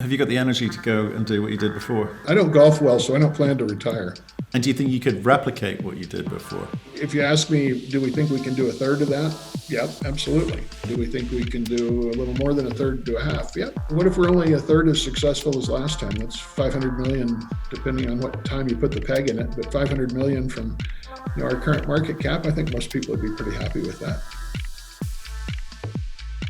Have you got the energy to go and do what you did before? I don't golf well, so I don't plan to retire. And do you think you could replicate what you did before? If you ask me, do we think we can do a third of that? Yep, absolutely. Do we think we can do a little more than a third to a half? Yep. What if we're only a third as successful as last time? That's 500 million, depending on what time you put the peg in it. But 500 million from our current market cap, I think most people would be pretty happy with that.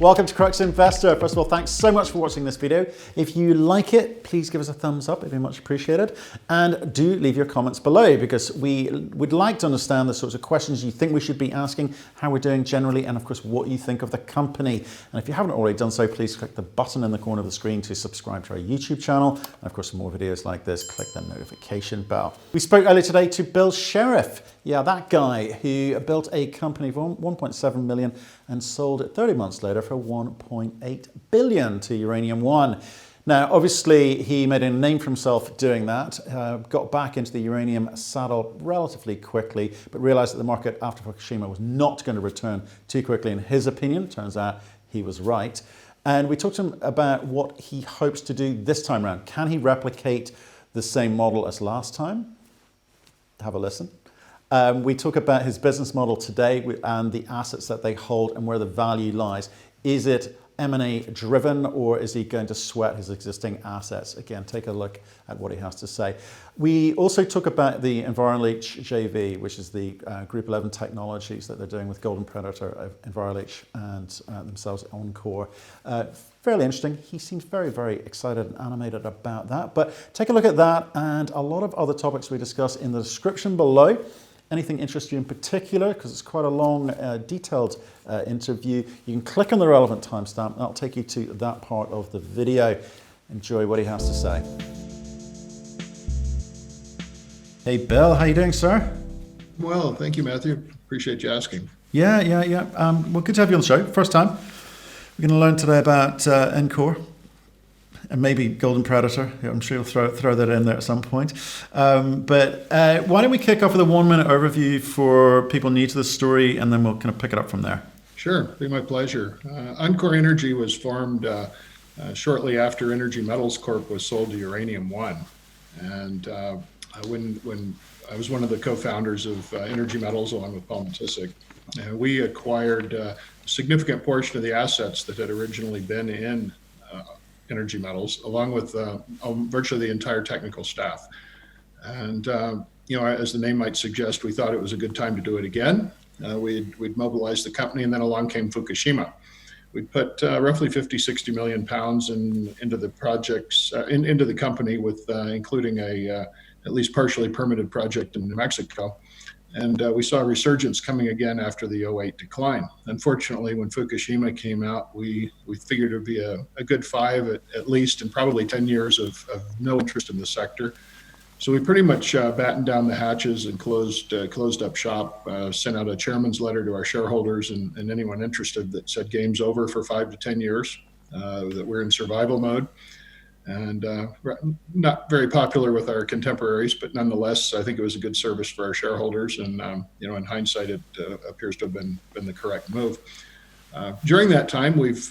Welcome to Crux Investor. First of all, thanks so much for watching this video. If you like it, please give us a thumbs up. It'd be much appreciated. And do leave your comments below, because we would like to understand the sorts of questions you think we should be asking, how we're doing generally, and of course, what you think of the company. And if you haven't already done so, please click the button in the corner of the screen to subscribe to our YouTube channel. And of course, for more videos like this, click the notification bell. We spoke earlier today to Bill Sheriff. Yeah, that guy who built a company for 1.7 million and sold it 30 months later for 1.8 billion to Uranium One. Now, obviously, he made a name for himself doing that, got back into the uranium saddle relatively quickly, but realized that the market after Fukushima was not going to return too quickly in his opinion. Turns out he was right. And we talked to him about what he hopes to do this time around. Can he replicate the same model as last time? Have a listen. We talk about his business model today and the assets that they hold and where the value lies. Is it M&A driven, or is he going to sweat his existing assets? Again, take a look at what he has to say. We also talk about the EnviroLeach JV, which is the Group 11 technologies that they're doing with Golden Predator, EnviroLeach, and themselves enCore. Fairly interesting. He seems very, very excited and animated about that. But take a look at that and a lot of other topics we discuss in the description below. Anything interests you in particular, because it's quite a long, detailed interview, you can click on the relevant timestamp. That'll take you to that part of the video. Enjoy what he has to say. Hey, Bill, how you doing, sir? Well, thank you, Matthew. Appreciate you asking. Yeah. Well, good to have you on the show. First time. We're going to learn today about enCore. And maybe Golden Predator. Yeah, I'm sure you'll throw that in there at some point. But why don't we kick off with a 1-minute overview for people new to the story, and then we'll kind of pick it up from there. Sure, it'd be my pleasure. enCore Energy was formed shortly after Energy Metals Corp was sold to Uranium One. And when I was one of the co-founders of Energy Metals along with Paul Matisic, we acquired a significant portion of the assets that had originally been in Energy Metals, along with virtually the entire technical staff. And, as the name might suggest, we thought it was a good time to do it again. We'd mobilized the company, and then along came Fukushima. We'd put roughly 50-60 million pounds into the projects, into the company, with including a at least partially permitted project in New Mexico. And we saw a resurgence coming again after the 2008 decline. Unfortunately, when Fukushima came out, we figured it would be a good 5 at least, and probably 10 years of no interest in the sector. So we pretty much battened down the hatches and closed up shop, sent out a chairman's letter to our shareholders and anyone interested that said game's over for 5 to 10 years, that we're in survival mode. And not very popular with our contemporaries, but nonetheless, I think it was a good service for our shareholders. And in hindsight, it appears to have been the correct move. During that time, we've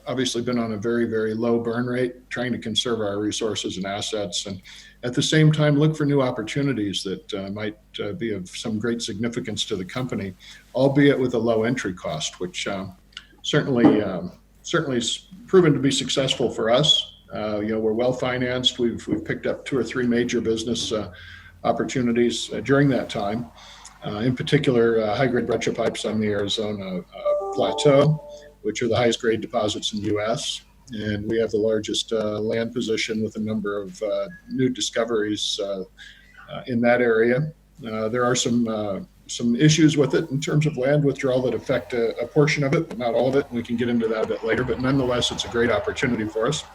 obviously been on a very, very low burn rate, trying to conserve our resources and assets, and at the same time look for new opportunities that might be of some great significance to the company, albeit with a low entry cost, which certainly has proven to be successful for us. We're well financed. We've picked up 2 or 3 major business opportunities during that time. In particular, high-grade breccia pipes on the Arizona plateau, which are the highest grade deposits in the U.S. And we have the largest land position with a number of new discoveries in that area. There are some issues with it in terms of land withdrawal that affect a portion of it, but not all of it. We can get into that a bit later, but nonetheless, it's a great opportunity for us.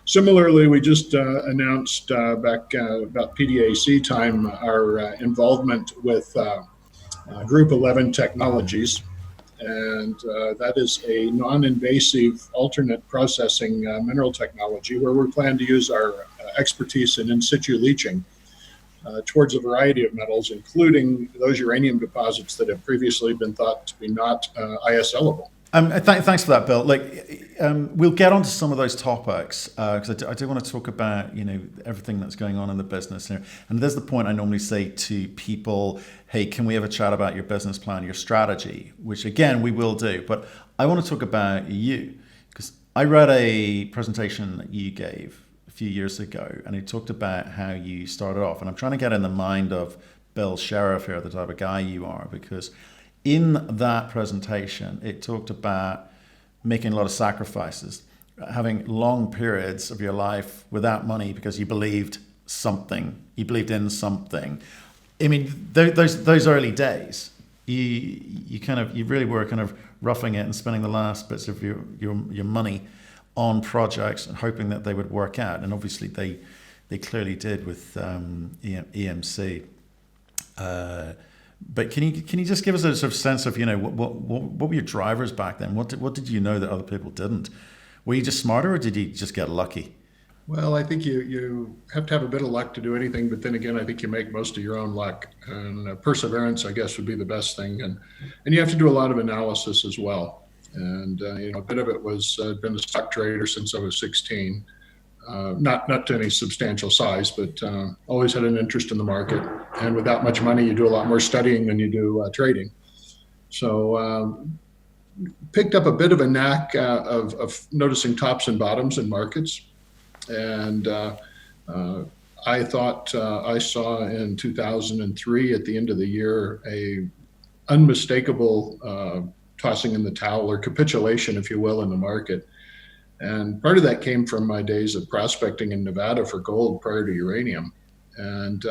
Similarly, we just announced back about PDAC time our involvement with Group 11 Technologies, and that is a non-invasive alternate processing mineral technology where we plan to use our expertise in situ leaching towards a variety of metals, including those uranium deposits that have previously been thought to be not ISLable. Thanks for that, Bill. We'll get onto some of those topics because I do want to talk about everything that's going on in the business here. And there's the point I normally say to people: hey, can we have a chat about your business plan, your strategy? Which again we will do, but I want to talk about you because I read a presentation that you gave a few years ago, and it talked about how you started off. And I'm trying to get in the mind of Bill Sheriff here, the type of guy you are, because in that presentation, it talked about making a lot of sacrifices, having long periods of your life without money because you believed in something. I mean, those early days, you really were kind of roughing it and spending the last bits of your money on projects and hoping that they would work out. And obviously, they clearly did with EMC. But can you just give us a sort of sense of what were your drivers back then? What did you know that other people didn't? Were you just smarter, or did you just get lucky? Well, I think you have to have a bit of luck to do anything, but then again, I think you make most of your own luck. And perseverance, I guess, would be the best thing. And you have to do a lot of analysis as well. And a bit of it was I've been a stock trader since I was 16. Not to any substantial size, but always had an interest in the market. And without much money, you do a lot more studying than you do trading. So picked up a bit of a knack of noticing tops and bottoms in markets. And I thought I saw in 2003 at the end of the year a unmistakable tossing in the towel, or capitulation, if you will, in the market. And part of that came from my days of prospecting in Nevada for gold prior to uranium. And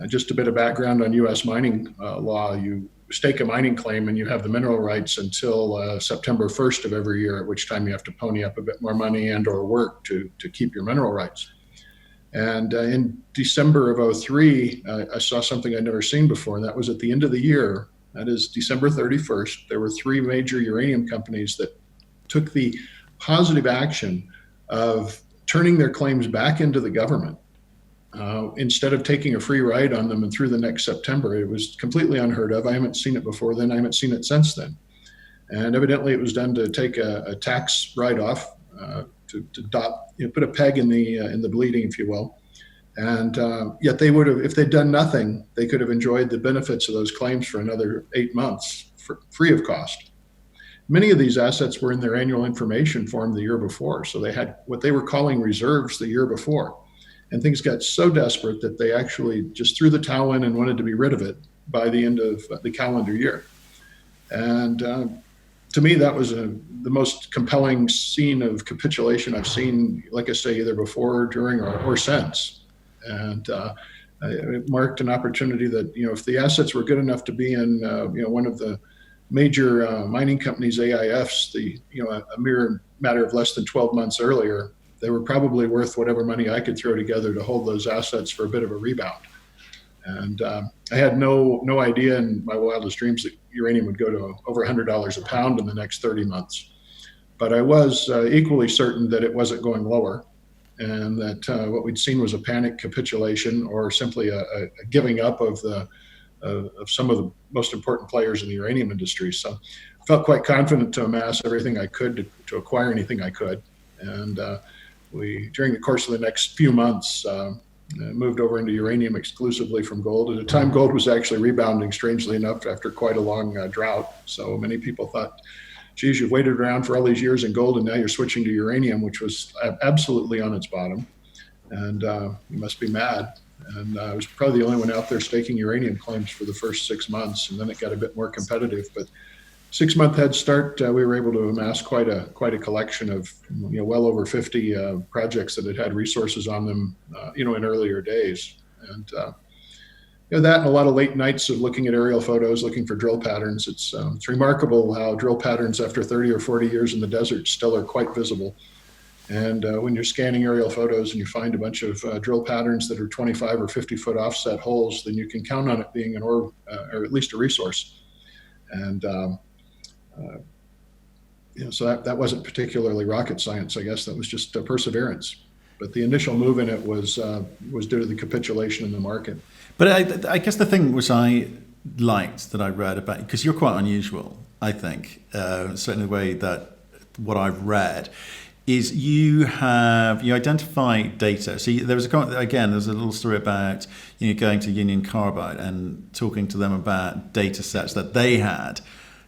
just a bit of background on U.S. mining law: you stake a mining claim and you have the mineral rights until September 1st of every year, at which time you have to pony up a bit more money and or work to keep your mineral rights. And in December of 03, I saw something I'd never seen before, and that was at the end of the year. That is December 31st. There were 3 major uranium companies that took the positive action of turning their claims back into the government instead of taking a free ride on them and through the next September. It was completely unheard of. I haven't seen it before then. I haven't seen it since then. And evidently it was done to take a tax write-off, to put a peg in the bleeding, if you will. And yet they would have, if they'd done nothing, they could have enjoyed the benefits of those claims for another 8 months free of cost. Many of these assets were in their annual information form the year before. So they had what they were calling reserves the year before. And things got so desperate that they actually just threw the towel in and wanted to be rid of it by the end of the calendar year. And to me, that was the most compelling scene of capitulation I've seen, like I say, either before, during, or since. And it marked an opportunity that, if the assets were good enough to be in, one of the major mining companies, AIFs, a mere matter of less than 12 months earlier, they were probably worth whatever money I could throw together to hold those assets for a bit of a rebound. And I had no idea in my wildest dreams that uranium would go to over $100 a pound in the next 30 months. But I was equally certain that it wasn't going lower, and that what we'd seen was a panic capitulation, or simply a giving up of some of the most important players in the uranium industry. So I felt quite confident to amass everything I could to acquire anything I could. And we, during the course of the next few months, moved over into uranium exclusively from gold. At the time, gold was actually rebounding, strangely enough, after quite a long drought. So many people thought, geez, you've waited around for all these years in gold and now you're switching to uranium, which was absolutely on its bottom. And you must be mad. And I was probably the only one out there staking uranium claims for the first 6 months, and then it got a bit more competitive. But 6-month head start, we were able to amass quite a collection of well over 50 projects that had resources on them, in earlier days. And that and a lot of late nights of looking at aerial photos, looking for drill patterns. It's remarkable how drill patterns after 30 or 40 years in the desert still are quite visible. And when you're scanning aerial photos and you find a bunch of drill patterns that are 25 or 50 foot offset holes, then you can count on it being an ore, or at least a resource. And so that wasn't particularly rocket science, I guess. That was just perseverance. But the initial move in it was due to the capitulation in the market. But I guess the thing which I liked that I read about, because you're quite unusual, I think, certainly the way that what I've read, is you identify data. So there's a little story about going to Union Carbide and talking to them about data sets that they had,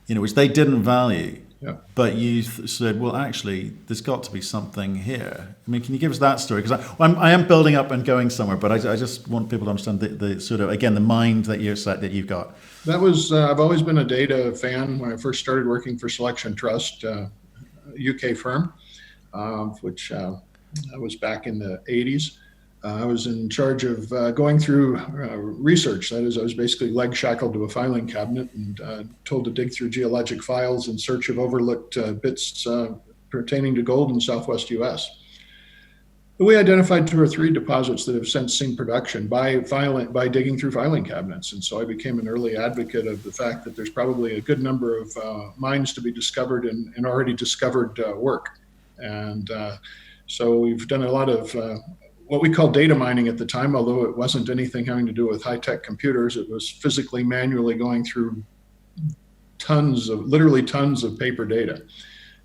which they didn't value. Yeah. But you said, well, actually, there's got to be something here. I mean, can you give us that story? Because I am building up and going somewhere, but I just want people to understand the sort of, again, the mind that you've got. That was, I've always been a data fan. When I first started working for Selection Trust, a UK firm, which was back in the 80s. I was in charge of going through research. That is, I was basically leg shackled to a filing cabinet and told to dig through geologic files in search of overlooked bits pertaining to gold in the Southwest U.S. We identified 2 or 3 deposits that have since seen production by digging through filing cabinets. And so I became an early advocate of the fact that there's probably a good number of mines to be discovered in already discovered work. And so we've done a lot of what we called data mining at the time, although it wasn't anything having to do with high-tech computers. It was physically, manually going through literally tons of paper data.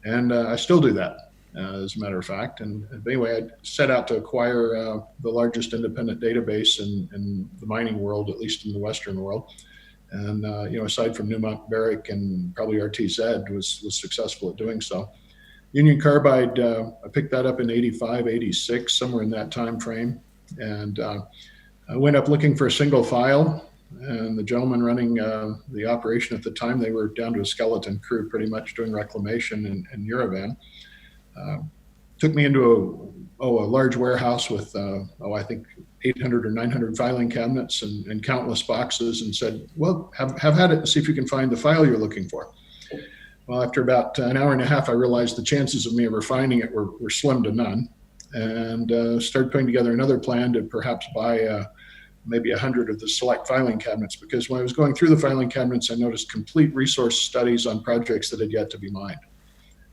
And I still do that, as a matter of fact. And anyway, I set out to acquire the largest independent database in the mining world, at least in the Western world. And, aside from Newmont, Barrick, and probably RTZ, was successful at doing so. Union Carbide, I picked that up in 85, 86, somewhere in that time frame. And I went up looking for a single file. And the gentleman running the operation at the time, they were down to a skeleton crew pretty much doing reclamation in Yerevan. Took me into a large warehouse with, I think 800 or 900 filing cabinets and countless boxes, and said, well, have at it and see if you can find the file you're looking for. Well, after about an hour and a half, I realized the chances of me ever finding it were slim to none, and started putting together another plan to perhaps buy maybe 100 of the select filing cabinets, because when I was going through the filing cabinets, I noticed complete resource studies on projects that had yet to be mined.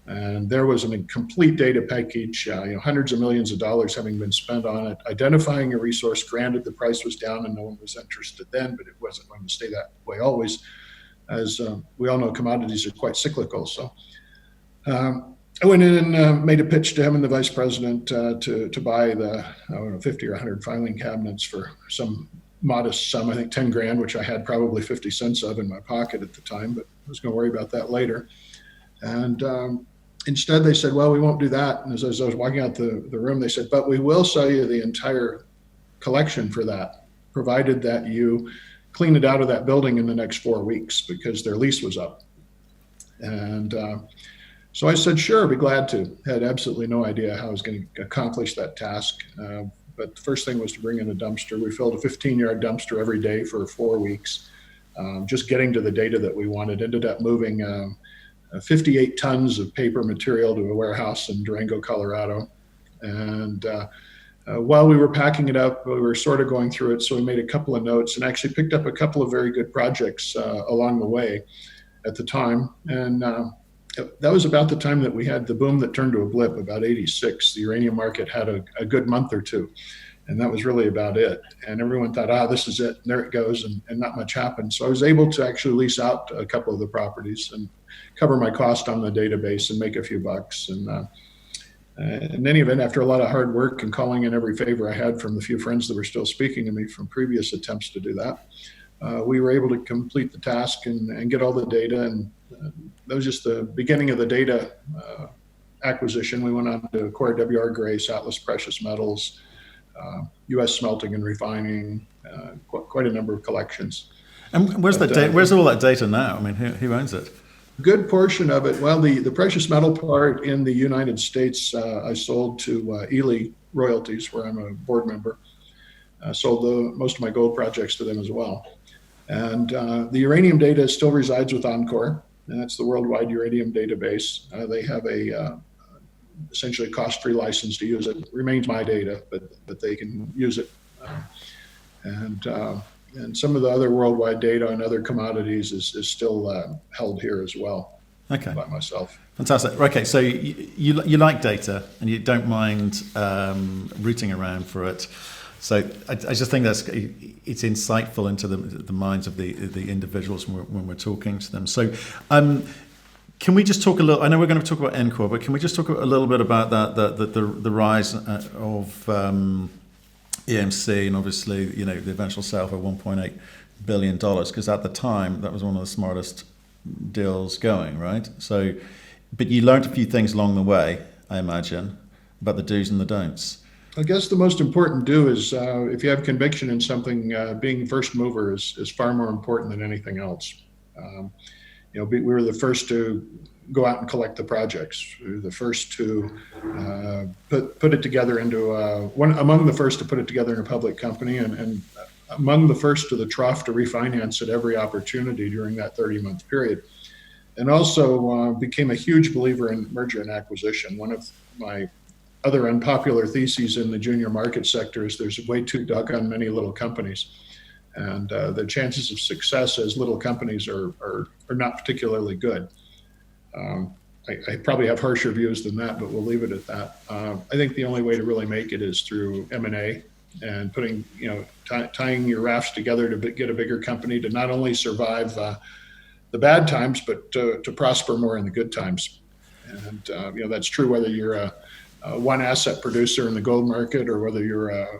And there was a complete data package, hundreds of millions of dollars having been spent on it, identifying a resource. Granted, the price was down and no one was interested then, but it wasn't going to stay that way always. As we all know, commodities are quite cyclical. So I went in and made a pitch to him and the vice president to buy the 50 or 100 filing cabinets for some modest sum, I think 10 grand, which I had probably 50 cents of in my pocket at the time, but I was going to worry about that later. And instead they said, well, we won't do that. And as I was walking out the room, they said, but we will sell you the entire collection for that, provided that you clean it out of that building in the next 4 weeks, because their lease was up. And so I said, sure, I'd be glad to. Had absolutely no idea how I was going to accomplish that task. But the first thing was to bring in a dumpster. We filled a 15-yard dumpster every day for 4 weeks, just getting to the data that we wanted. Ended up moving 58 tons of paper material to a warehouse in Durango, Colorado. And while we were packing it up, we were sort of going through it, so we made a couple of notes and actually picked up a couple of very good projects along the way at the time. And that was about the time that we had the boom that turned to a blip, about 86. The uranium market had a good month or two, and that was really about it. And everyone thought, this is it, and there it goes, and not much happened. So I was able to actually lease out a couple of the properties and cover my cost on the database and make a few bucks. And in any event, after a lot of hard work and calling in every favor I had from the few friends that were still speaking to me from previous attempts to do that, we were able to complete the task and get all the data. And that was just the beginning of the data acquisition. We went on to acquire W.R. Grace, Atlas Precious Metals, U.S. Smelting and Refining, quite a number of collections. And where's all that data now? I mean, who owns it? Good portion of it. Well, the precious metal part in the United States, I sold to Ely Royalties, where I'm a board member. Sold most of my gold projects to them as well. And the uranium data still resides with enCore, and that's the worldwide uranium database. They have essentially a cost-free license to use it. It remains my data, but they can use it. And some of the other worldwide data on other commodities is still held here as well. Okay. By myself. Fantastic. Okay, so you like data and you don't mind rooting around for it. So I just think it's insightful into the minds of the individuals when we're talking to them. So can we just talk a little? I know we're going to talk about enCore, but can we just talk a little bit about the rise of EMC and obviously the eventual sale for $1.8 billion, because at the time that was one of the smartest deals going, right? So, but you learned a few things along the way, I imagine, about the do's and the don'ts. I guess the most important do is if you have conviction in something, being first mover is far more important than anything else. We were the first to go out and collect the projects. We were the first to put it together into among the first to put it together in a public company, and among the first to the trough to refinance at every opportunity during that 30-month period. And also became a huge believer in merger and acquisition. One of my other unpopular theses in the junior market sector is there's way too doggone many little companies. And the chances of success as little companies are not particularly good. I probably have harsher views than that, but we'll leave it at that. I think the only way to really make it is through M&A and putting, tying your rafts together to get a bigger company to not only survive the bad times, but to prosper more in the good times. And that's true whether you're a one asset producer in the gold market or whether you're a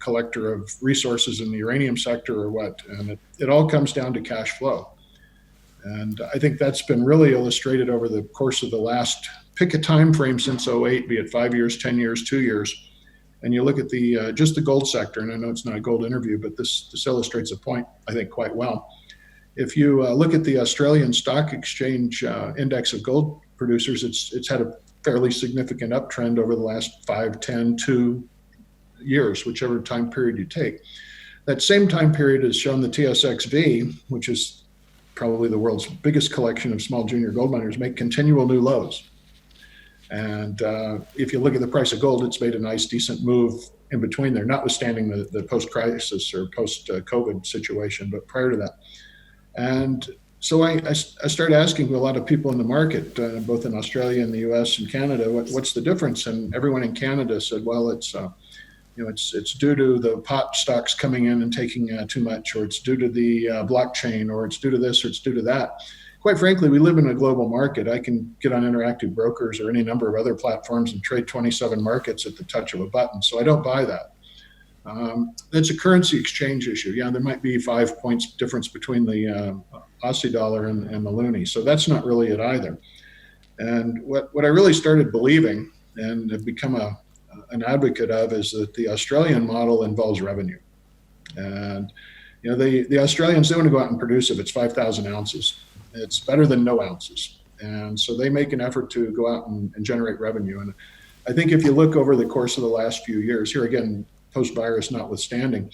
collector of resources in the uranium sector or what. And it all comes down to cash flow. And I think that's been really illustrated over the course of the last, pick a time frame since 2008, be it 5 years, 10 years, 2 years. And you look at just the gold sector, and I know it's not a gold interview, but this illustrates a point, I think, quite well. If you look at the Australian Stock Exchange index of gold producers, it's had a fairly significant uptrend over the last 5, 10, 2 years, whichever time period you take. That same time period has shown the TSX-V, which is probably the world's biggest collection of small junior gold miners, make continual new lows. And if you look at the price of gold, it's made a nice, decent move in between there, notwithstanding the post-crisis or post-COVID situation, but prior to that. And so I started asking a lot of people in the market, both in Australia and the US and Canada, what's the difference? And everyone in Canada said, well, it's due to the pot stocks coming in and taking too much, or it's due to the blockchain, or it's due to this, or it's due to that. Quite frankly, we live in a global market. I can get on Interactive Brokers or any number of other platforms and trade 27 markets at the touch of a button. So I don't buy that. It's a currency exchange issue. Yeah, there might be 5 points difference between the Aussie dollar and the loonie. So that's not really it either. And what I really started believing and have become an advocate of is that the Australian model involves revenue. And the Australians, they want to go out and produce if it's 5,000 ounces. It's better than no ounces. And so they make an effort to go out and generate revenue. And I think if you look over the course of the last few years, here again, post-virus notwithstanding,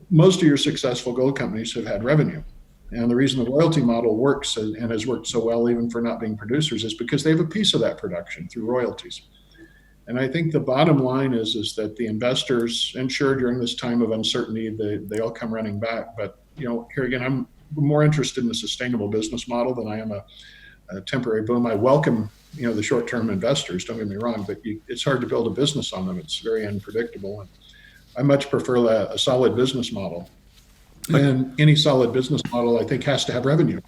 most of your successful gold companies have had revenue. And the reason the royalty model works and has worked so well even for not being producers is because they have a piece of that production through royalties. And I think the bottom line is that the investors, and sure, during this time of uncertainty, they all come running back. But here again, I'm more interested in a sustainable business model than I am a temporary boom. I welcome the short-term investors, don't get me wrong, but it's hard to build a business on them. It's very unpredictable. And I much prefer a solid business model. And any solid business model, I think, has to have revenue.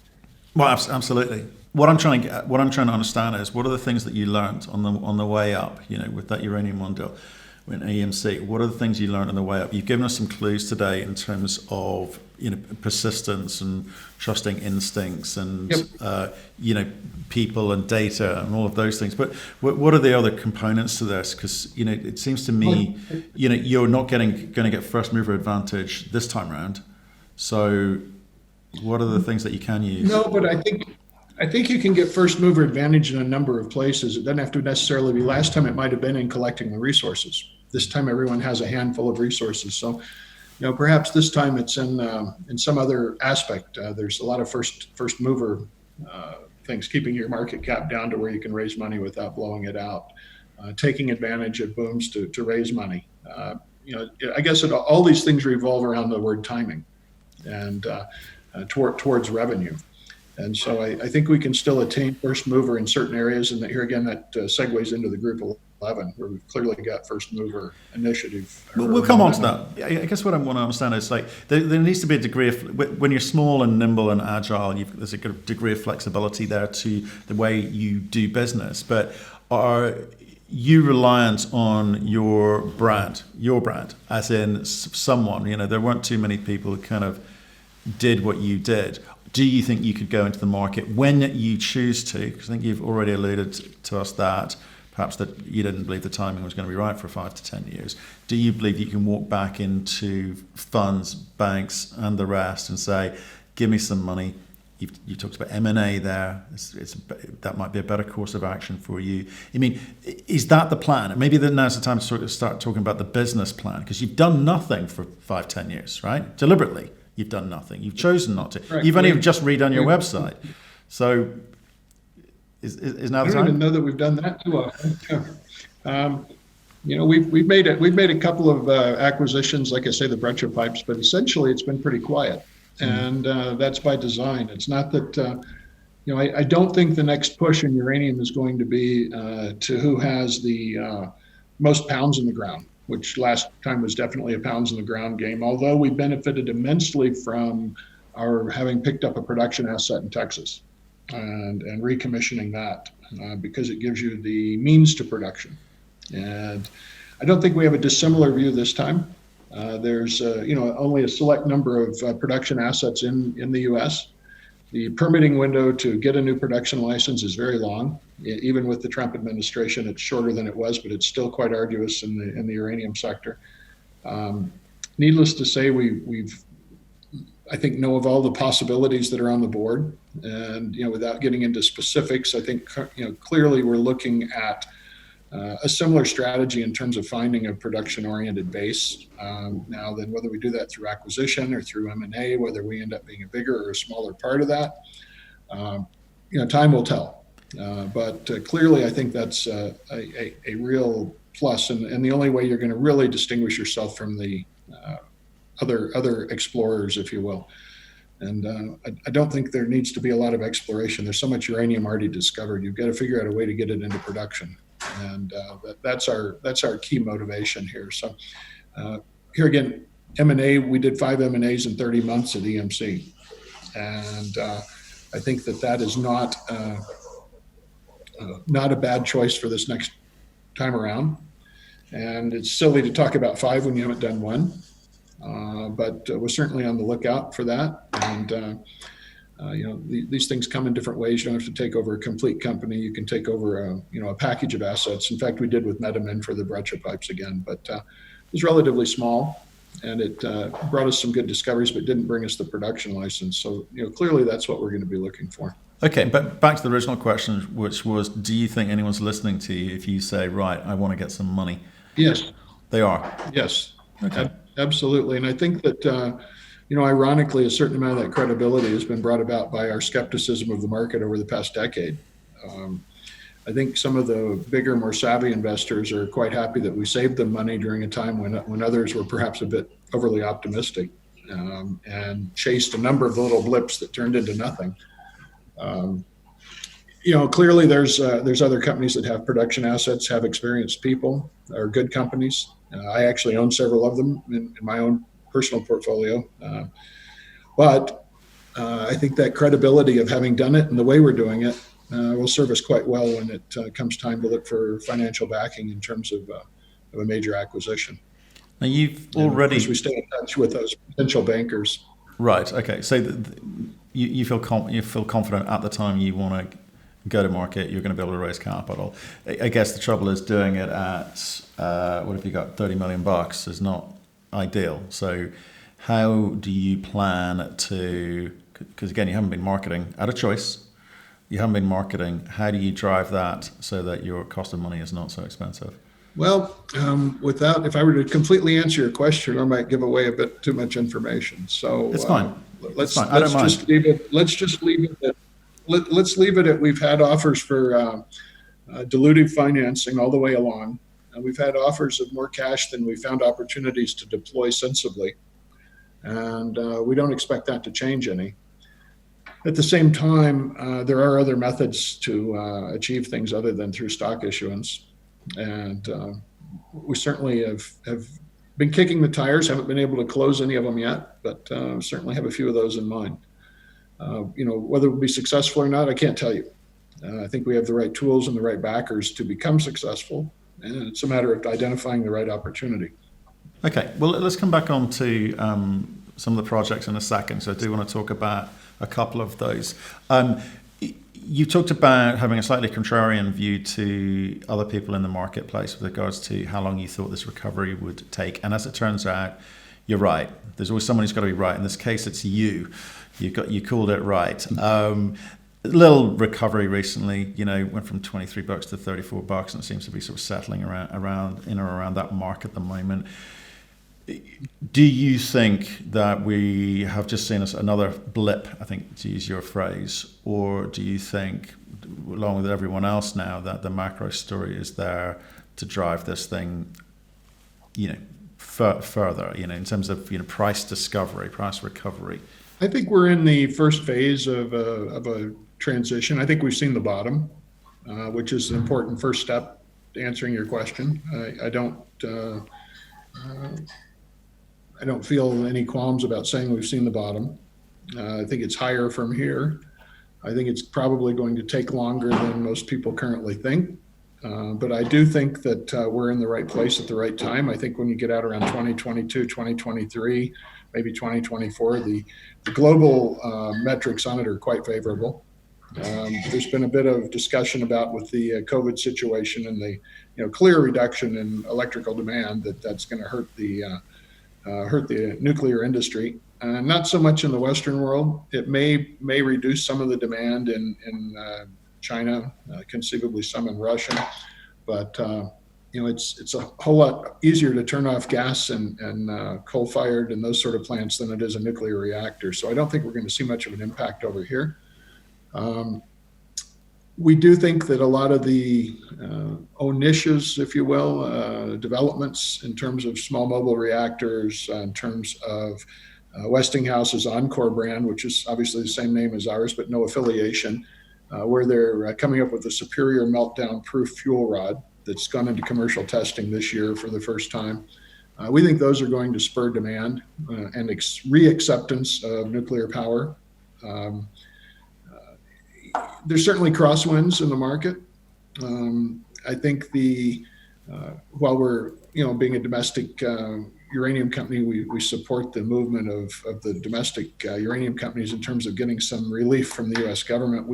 Well, absolutely. What I'm trying to understand is what are the things that you learned on the way up, with that Uranium One deal, with EMC. What are the things you learned on the way up? You've given us some clues today in terms of persistence and trusting instincts and Yep. People and data and all of those things. But what are the other components to this? Because it seems to me you're not going to get first mover advantage this time around. So what are the things that you can use? No, but I think you can get first mover advantage in a number of places. It doesn't have to necessarily be. Last time it might have been in collecting the resources. This time everyone has a handful of resources. So, perhaps this time it's in some other aspect. There's a lot of first mover things, keeping your market cap down to where you can raise money without blowing it out, taking advantage of booms to raise money. I guess all these things revolve around the word timing and towards revenue. And so I think we can still attain first mover in certain areas. And here again, that segues into the group 2011, where we've clearly got first mover initiative. We'll come on to that. I guess what I want to understand is like there needs to be a degree of, when you're small and nimble and agile, there's a degree of flexibility there to the way you do business. But are you reliant on your brand, as in someone? There weren't too many people who kind of did what you did. Do you think you could go into the market when you choose to? Because I think you've already alluded to us that perhaps that you didn't believe the timing was going to be right for 5 to 10 years. Do you believe you can walk back into funds, banks, and the rest and say, give me some money? You talked about M&A there. That might be a better course of action for you. I mean, is that the plan? Maybe now's the time to sort of start talking about the business plan, because you've done nothing for 5, 10 years, right? Deliberately, you've done nothing. You've chosen not to. Right. You've only just redone your website. So is now the time? I don't even know that we've done that too often. We've made a couple of acquisitions, like I say, the breccia pipes, but essentially it's been pretty quiet. And that's by design. It's not that, I don't think the next push in uranium is going to be to who has the most pounds in the ground, which last time was definitely a pounds in the ground game, although we benefited immensely from our having picked up a production asset in Texas and recommissioning that because it gives you the means to production. And I don't think we have a dissimilar view this time. There's only a select number of production assets in the U.S. The permitting window to get a new production license is very long. Even with the Trump administration, it's shorter than it was, but it's still quite arduous in the uranium sector. Needless to say, I think know of all the possibilities that are on the board, and without getting into specifics, I think clearly we're looking at a similar strategy in terms of finding a production-oriented base. Now, then, whether we do that through acquisition or through M&A, whether we end up being a bigger or a smaller part of that, time will tell. But clearly, I think that's a real plus, and the only way you're going to really distinguish yourself from the other explorers, if you will. And I don't think there needs to be a lot of exploration. There's so much uranium already discovered. You've got to figure out a way to get it into production. And that's our key motivation here. So here again, M&A, we did 5 M&As in 30 months at EMC. And I think that is not a bad choice for this next time around. And it's silly to talk about 5 when you haven't done 1. But we're certainly on the lookout for that. And these things come in different ways. You don't have to take over a complete company. You can take over a package of assets. In fact, we did with Metamin for the breccia pipes again, but it was relatively small, and it brought us some good discoveries, but didn't bring us the production license. So clearly that's what we're going to be looking for. Okay, but back to the original question, which was, do you think anyone's listening to you if you say, right, I want to get some money? Yes. They are? Yes. Okay. Absolutely. And I think that ironically, a certain amount of that credibility has been brought about by our skepticism of the market over the past decade. I think some of the bigger, more savvy investors are quite happy that we saved them money during a time when others were perhaps a bit overly optimistic and chased a number of little blips that turned into nothing. Clearly there's other companies that have production assets, have experienced people, are good companies. I actually own several of them in my own personal portfolio. But I think that credibility of having done it and the way we're doing it will serve us quite well when it comes time to look for financial backing in terms of a major acquisition. Now you've already... Of course, we stay in touch with those potential bankers. Right, okay. So you feel confident at the time you want to go to market, you're going to be able to raise capital. I guess the trouble is doing it at, what if you got $30 million is not ideal. So how do you plan to, because again, you haven't been marketing out of choice, you haven't been marketing, how do you drive that so that your cost of money is not so expensive? Well, if I were to completely answer your question, I might give away a bit too much information. So it's fine. Let's just leave it at we've had offers for dilutive financing all the way along. We've had offers of more cash than we found opportunities to deploy sensibly. And we don't expect that to change any. At the same time, there are other methods to achieve things other than through stock issuance. And we certainly have been kicking the tires, haven't been able to close any of them yet, but certainly have a few of those in mind. Whether we'll be successful or not, I can't tell you. I think we have the right tools and the right backers to become successful, and it's a matter of identifying the right opportunity. Okay, well, let's come back on to some of the projects in a second. So I do want to talk about a couple of those. You talked about having a slightly contrarian view to other people in the marketplace with regards to how long you thought this recovery would take. And as it turns out, you're right. There's always someone who's got to be right. In this case, it's you. You called it right. Little recovery recently, went from $23 to $34, and it seems to be sort of settling around in or around that mark at the moment. Do you think that we have just seen another blip, I think, to use your phrase, or do you think, along with everyone else now, that the macro story is there to drive this thing, further, in terms of price discovery, price recovery? I think we're in the first phase of a transition. I think we've seen the bottom, which is an important first step to answering your question. I don't feel any qualms about saying we've seen the bottom. I think it's higher from here. I think it's probably going to take longer than most people currently think. But I do think that we're in the right place at the right time. I think when you get out around 2022, 2023, maybe 2024, the global metrics on it are quite favorable. There's been a bit of discussion about with the COVID situation and the clear reduction in electrical demand that's going to hurt the nuclear industry. Not so much in the Western world. It may reduce some of the demand in China, conceivably some in Russia, but it's a whole lot easier to turn off gas and coal-fired and those sort of plants than it is a nuclear reactor. So I don't think we're going to see much of an impact over here. We do think that a lot of the niches, if you will, developments in terms of small mobile reactors, in terms of Westinghouse's enCore brand, which is obviously the same name as ours, but no affiliation, where they're coming up with a superior meltdown-proof fuel rod that's gone into commercial testing this year for the first time. We think those are going to spur demand and re-acceptance of nuclear power. There's certainly crosswinds in the market. I think while we're being a domestic uranium company, we support the movement of the domestic uranium companies in terms of getting some relief from the U.S. government.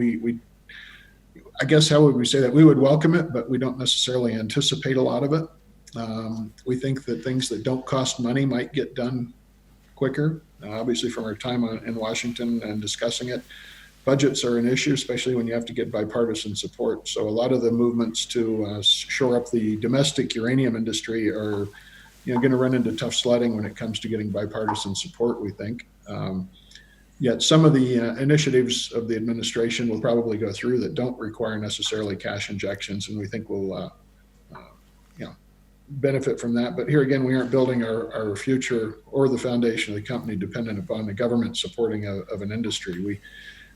I guess how would we say that? We would welcome it, but we don't necessarily anticipate a lot of it. We think that things that don't cost money might get done quicker. Obviously, from our time in Washington and discussing it, budgets are an issue, especially when you have to get bipartisan support. So a lot of the movements to shore up the domestic uranium industry are going to run into tough sledding when it comes to getting bipartisan support, we think. Yet some of the initiatives of the administration will probably go through that don't require necessarily cash injections, and we think we'll benefit from that. But here again, we aren't building our future or the foundation of the company dependent upon the government supporting of an industry.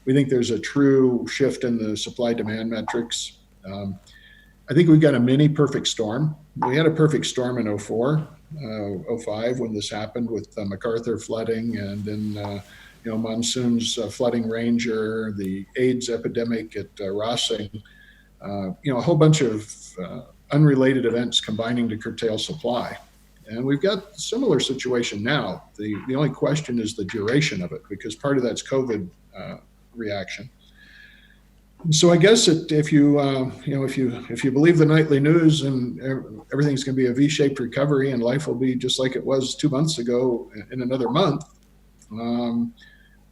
We think there's a true shift in the supply-demand metrics. I think we've got a mini perfect storm. We had a perfect storm in 2004, 2005 when this happened with MacArthur flooding, and then monsoons flooding Ranger, the AIDS epidemic at Rossing, a whole bunch of unrelated events combining to curtail supply. And we've got a similar situation now. The only question is the duration of it, because part of that's COVID reaction. So I guess if you believe the nightly news and everything's going to be a V-shaped recovery and life will be just like it was 2 months ago in another month.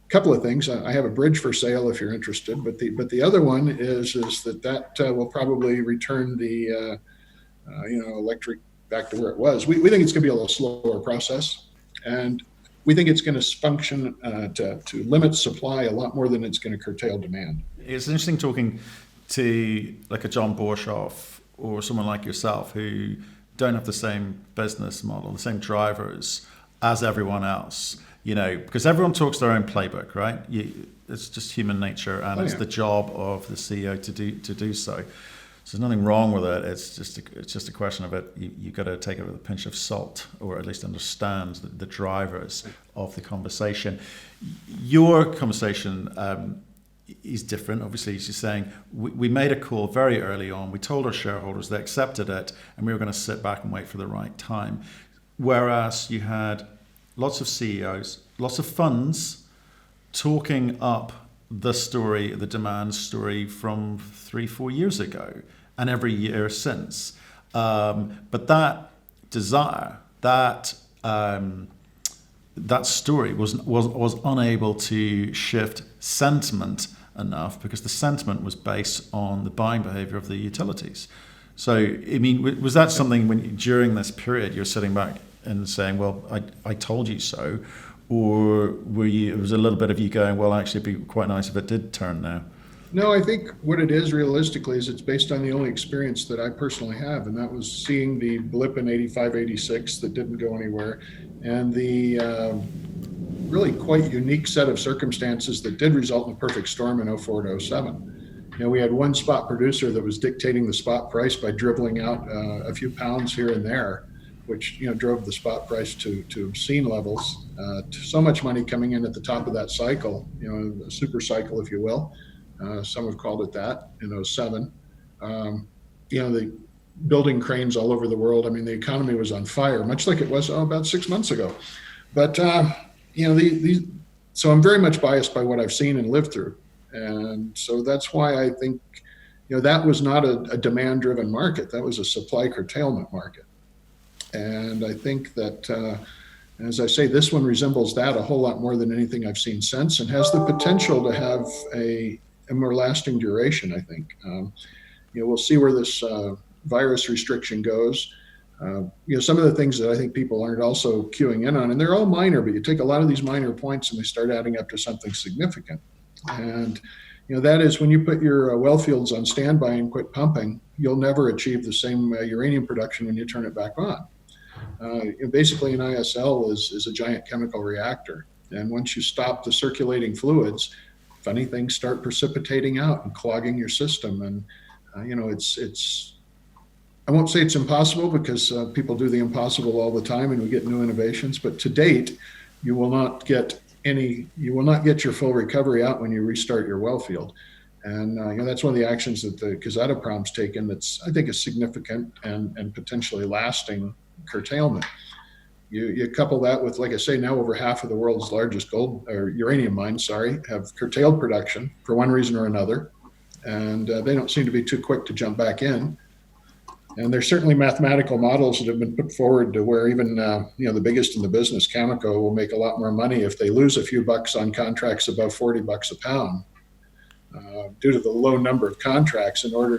Couple of things. I have a bridge for sale if you're interested, but the other one is that will probably return the electric back to where it was. We think it's going to be a little slower process, and we think it's going to function to limit supply a lot more than it's going to curtail demand. It's interesting talking to like a John Borshoff or someone like yourself who don't have the same business model, the same drivers as everyone else, because everyone talks their own playbook, right? It's just human nature, and it's the job of the CEO to do so. So there's nothing wrong with it. It's just a question of it. You got to take it with a pinch of salt, or at least understand the drivers of the conversation. Your conversation is different. Obviously, as you're saying, we made a call very early on. We told our shareholders, they accepted it, and we were going to sit back and wait for the right time. Whereas you had lots of CEOs, lots of funds talking up the story, the demand story from 3-4 years ago, and every year since. But that desire, that story was unable to shift sentiment enough, because the sentiment was based on the buying behavior of the utilities. So, I mean, was that something when during this period you're sitting back and saying, well, I told you so? Or was a little bit of you going, well, actually it'd be quite nice if it did turn now? No, I think what it is realistically is it's based on the only experience that I personally have, and that was seeing the blip in 85, 86 that didn't go anywhere, and the really quite unique set of circumstances that did result in a perfect storm in 04 to 07. You know, we had one spot producer that was dictating the spot price by dribbling out a few pounds here and there, which, you know, drove the spot price to obscene levels. So much money coming in at the top of that cycle, you know, a super cycle, if you will. Some have called it that in 07. You know, the building cranes all over the world. I mean, the economy was on fire, much like it was about 6 months ago. But, you know, so I'm very much biased by what I've seen and lived through. And so that's why I think, you know, that was not a demand-driven market. That was a supply curtailment market. And I think that, as I say, this one resembles that a whole lot more than anything I've seen since, and has the potential to have a more lasting duration, I think. You know, we'll see where this virus restriction goes. You know, some of the things that I think people aren't also queuing in on, and they're all minor, but you take a lot of these minor points and they start adding up to something significant. And, you know, that is when you put your well fields on standby and quit pumping, you'll never achieve the same uranium production when you turn it back on. Basically, an ISL is a giant chemical reactor. And once you stop the circulating fluids, funny things start precipitating out and clogging your system. And, you know, it's I won't say it's impossible, because people do the impossible all the time and we get new innovations. But to date, you will not get your full recovery out when you restart your well field. And you know, that's one of the actions that the Kazatomprom's taken that's, I think, is significant and potentially lasting curtailment. You couple that with, like I say, now over half of the world's largest uranium mines, have curtailed production for one reason or another, and they don't seem to be too quick to jump back in. And there's certainly mathematical models that have been put forward to where even you know, the biggest in the business, Cameco, will make a lot more money if they lose a few bucks on contracts above $40 a pound, due to the low number of contracts, in order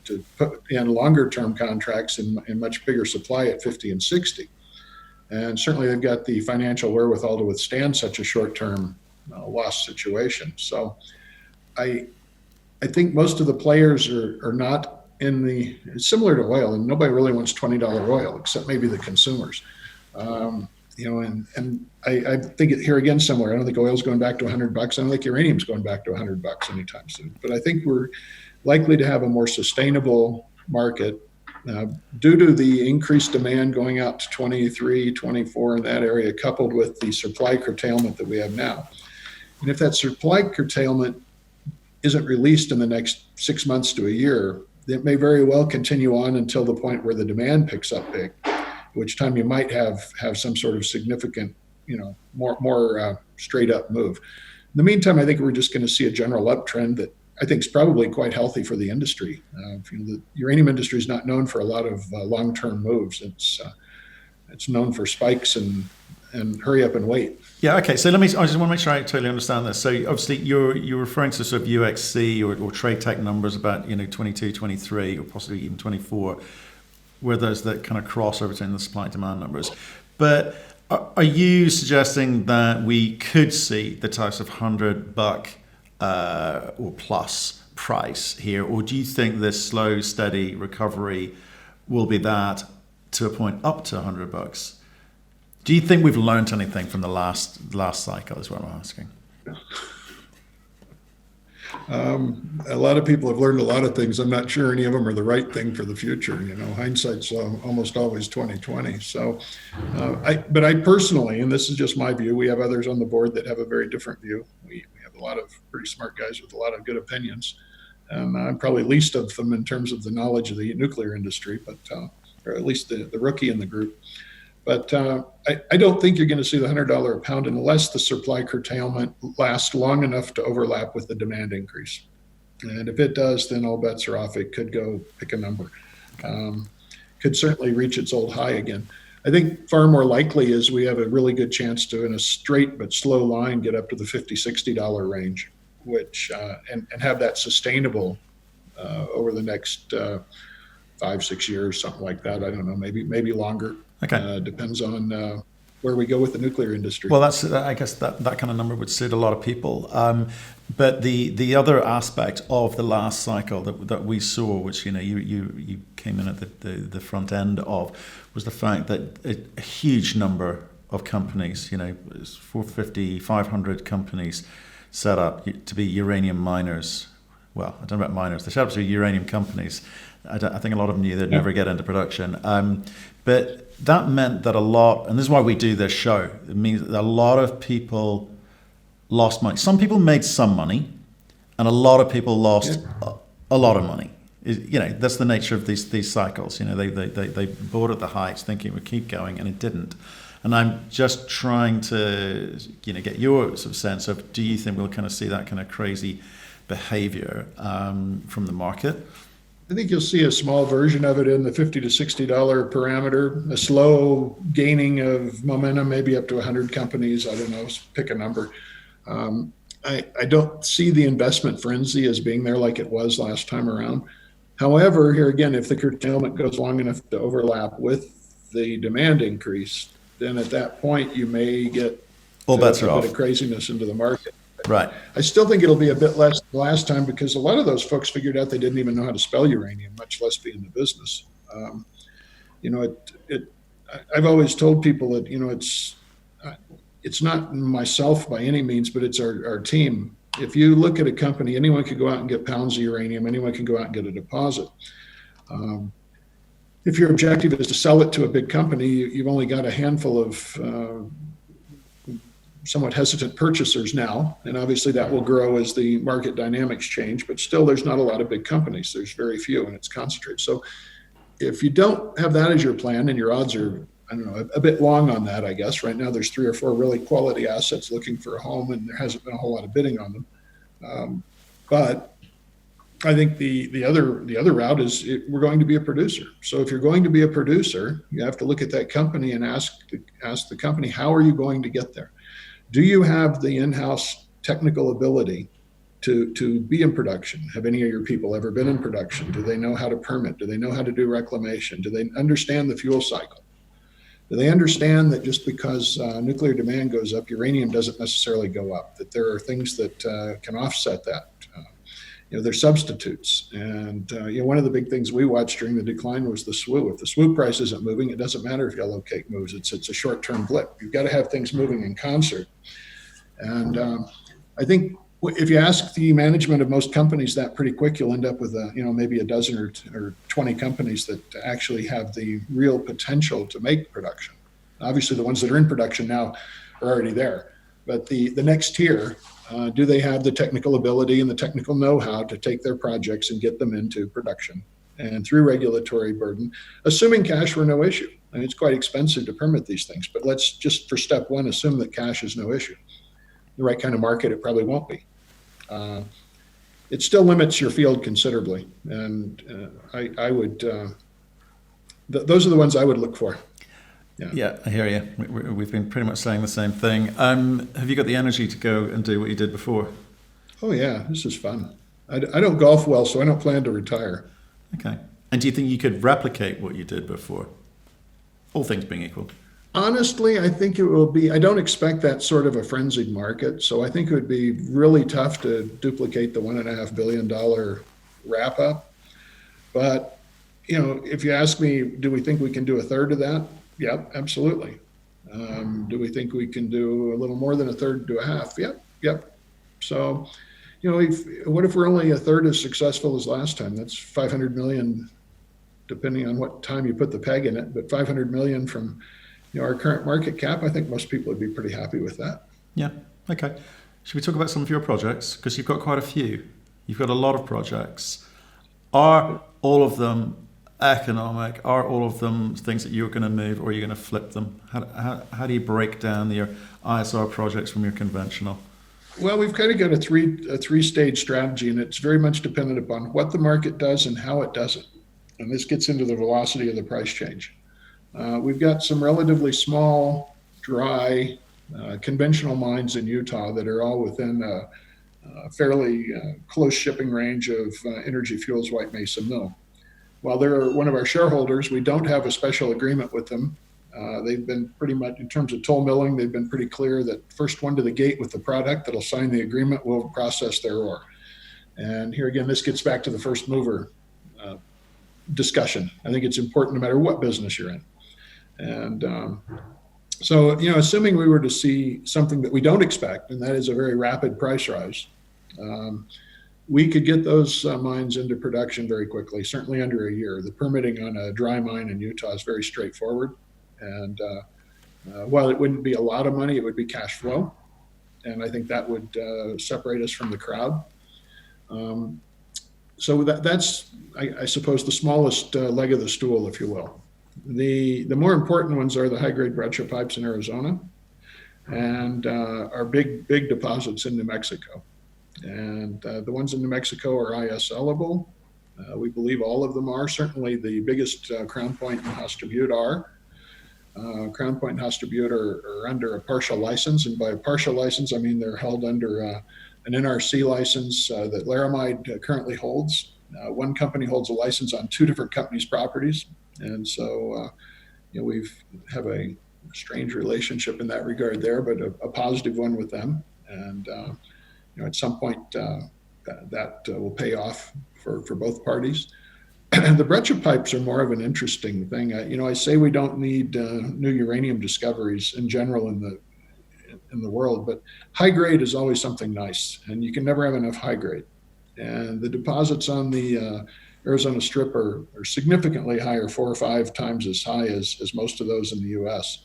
to put in longer term contracts in much bigger supply at 50 and 60. And certainly they've got the financial wherewithal to withstand such a short term loss situation. So I think most of the players are not it's similar to oil, and nobody really wants $20 oil except maybe the consumers. You know, and I think here again, similar. I don't think oil's going back to $100. I don't think uranium's going back to $100 anytime soon. But I think we're likely to have a more sustainable market due to the increased demand going out to 23, 24 in that area, coupled with the supply curtailment that we have now. And if that supply curtailment isn't released in the next 6 months to a year, it may very well continue on until the point where the demand picks up big, which time you might have some sort of significant, you know, more straight up move. In the meantime, I think we're just going to see a general uptrend that I think is probably quite healthy for the industry. You know, the uranium industry is not known for a lot of long-term moves. It's known for spikes and hurry up and wait. Yeah, okay. So I just want to make sure I totally understand this. So obviously you're referring to sort of UXC or trade tech numbers about, you know, 22, 23, or possibly even 24, where there's that kind of crossover between the supply and demand numbers. But are you suggesting that we could see the types of $100 or plus price here, or do you think this slow, steady recovery will be that to a point up to $100? Do you think we've learned anything from the last cycle, is what I'm asking? A lot of people have learned a lot of things. I'm not sure any of them are the right thing for the future. Hindsight's almost always 2020. So, but I personally, and this is just my view, we have others on the board that have a very different view. We have a lot of pretty smart guys with a lot of good opinions. I'm probably least of them in terms of the knowledge of the nuclear industry, but or at least the rookie in the group. But I don't think you're going to see the $100 a pound unless the supply curtailment lasts long enough to overlap with the demand increase. And if it does, then all bets are off. It could go, pick a number. Could certainly reach its old high again. I think far more likely is we have a really good chance to, in a straight but slow line, get up to the $50, $60 range, which and have that sustainable over the next 5-6 years, something like that. I don't know, maybe longer. Okay. Depends on where we go with the nuclear industry. Well, I guess that kind of number would suit a lot of people. But the other aspect of the last cycle that we saw, which you came in at the front end of, was the fact that a huge number of companies, 450, 500 companies set up to be uranium miners. Well, I don't know about miners. They set up to be uranium companies. I think a lot of them knew they'd never get into production. But that meant that a lot, and this is why we do this show, it means that a lot of people lost money. Some people made some money, and a lot of people lost a lot of money. That's the nature of these cycles. They bought at the heights thinking it would keep going, and it didn't. And I'm just trying to get your sort of sense of, do you think we'll kind of see that kind of crazy behavior from the market? I think you'll see a small version of it in the $50 to $60 parameter, a slow gaining of momentum, maybe up to 100 companies. I don't know, pick a number. I don't see the investment frenzy as being there like it was last time around. However, here again, if the curtailment goes long enough to overlap with the demand increase, then at that point you may get all bets are off. A bit of craziness into the market. Right. I still think it'll be a bit less than last time because a lot of those folks figured out they didn't even know how to spell uranium, much less be in the business. I've always told people that, it's not myself by any means, but it's our team. If you look at a company, anyone could go out and get pounds of uranium. Anyone can go out and get a deposit. If your objective is to sell it to a big company, you've only got a handful of somewhat hesitant purchasers now, and obviously that will grow as the market dynamics change, but still there's not a lot of big companies. There's very few, and it's concentrated. So if you don't have that as your plan, and your odds are, a bit long on that, I guess. Right now there's 3 or 4 really quality assets looking for a home, and there hasn't been a whole lot of bidding on them. But I think the other route is we're going to be a producer. So if you're going to be a producer, you have to look at that company and ask the company, how are you going to get there? Do you have the in-house technical ability to be in production? Have any of your people ever been in production? Do they know how to permit? Do they know how to do reclamation? Do they understand the fuel cycle? Do they understand that just because nuclear demand goes up, uranium doesn't necessarily go up, that there are things that can offset that? They're substitutes. And one of the big things we watched during the decline was the SWU. If the SWU price isn't moving, it doesn't matter if yellow cake moves. It's a short-term blip. You've got to have things moving in concert. And I think if you ask the management of most companies that pretty quick, you'll end up with maybe a dozen or 20 companies that actually have the real potential to make production. Obviously, the ones that are in production now are already there. But the next tier, do they have the technical ability and the technical know-how to take their projects and get them into production? And through regulatory burden, assuming cash were no issue. I mean, it's quite expensive to permit these things, but let's just, for step one, assume that cash is no issue. The right kind of market, it probably won't be. It still limits your field considerably. And I would, those are the ones I would look for. Yeah, I hear you. We've been pretty much saying the same thing. Have you got the energy to go and do what you did before? Oh yeah, this is fun. I don't golf well, so I don't plan to retire. Okay. And do you think you could replicate what you did before? All things being equal. Honestly, I think it will be, I don't expect that sort of a frenzied market. So I think it would be really tough to duplicate the $1.5 billion wrap up. But, if you ask me, do we think we can do a third of that? Yep, absolutely. Do we think we can do a little more than a third to a half? Yep. So, what if we're only a third as successful as last time? That's 500 million, depending on what time you put the peg in it, but 500 million from our current market cap. I think most people would be pretty happy with that. Yeah. Okay. Should we talk about some of your projects? Because you've got quite a few. You've got a lot of projects. Are all of them economic? Are all of them things that you're going to move, or are you going to flip them? How do you break down your ISR projects from your conventional? Well, we've kind of got a three-stage strategy, and it's very much dependent upon what the market does and how it does it. And this gets into the velocity of the price change. We've got some relatively small, dry, conventional mines in Utah that are all within a fairly close shipping range of Energy Fuels White Mesa Mill. While they're one of our shareholders, we don't have a special agreement with them. They've been pretty much, in terms of toll milling, they've been pretty clear that first one to the gate with the product that'll sign the agreement will process their ore. And here again, this gets back to the first mover discussion. I think it's important no matter what business you're in. And so, assuming we were to see something that we don't expect, and that is a very rapid price rise, we could get those mines into production very quickly, certainly under a year. The permitting on a dry mine in Utah is very straightforward. And while it wouldn't be a lot of money, it would be cash flow. And I think that would separate us from the crowd. So that's, I suppose, the smallest leg of the stool, if you will. The more important ones are the high-grade breccia pipes in Arizona and our big deposits in New Mexico. And the ones in New Mexico are ISLable. We believe all of them are. Certainly the biggest Crown Point and Hasta Butte are. Crown Point and Hasta Butte are under a partial license, and by a partial license, I mean they're held under an NRC license that Laramide currently holds. One company holds a license on two different companies' properties, and so we have a strange relationship in that regard there, but a positive one with them. And at some point that will pay off for both parties. The breccia pipes are more of an interesting thing. I say we don't need new uranium discoveries in general in the world, but high grade is always something nice, and you can never have enough high grade. And the deposits on the Arizona Strip are significantly higher, 4 or 5 times as high as most of those in the U.S.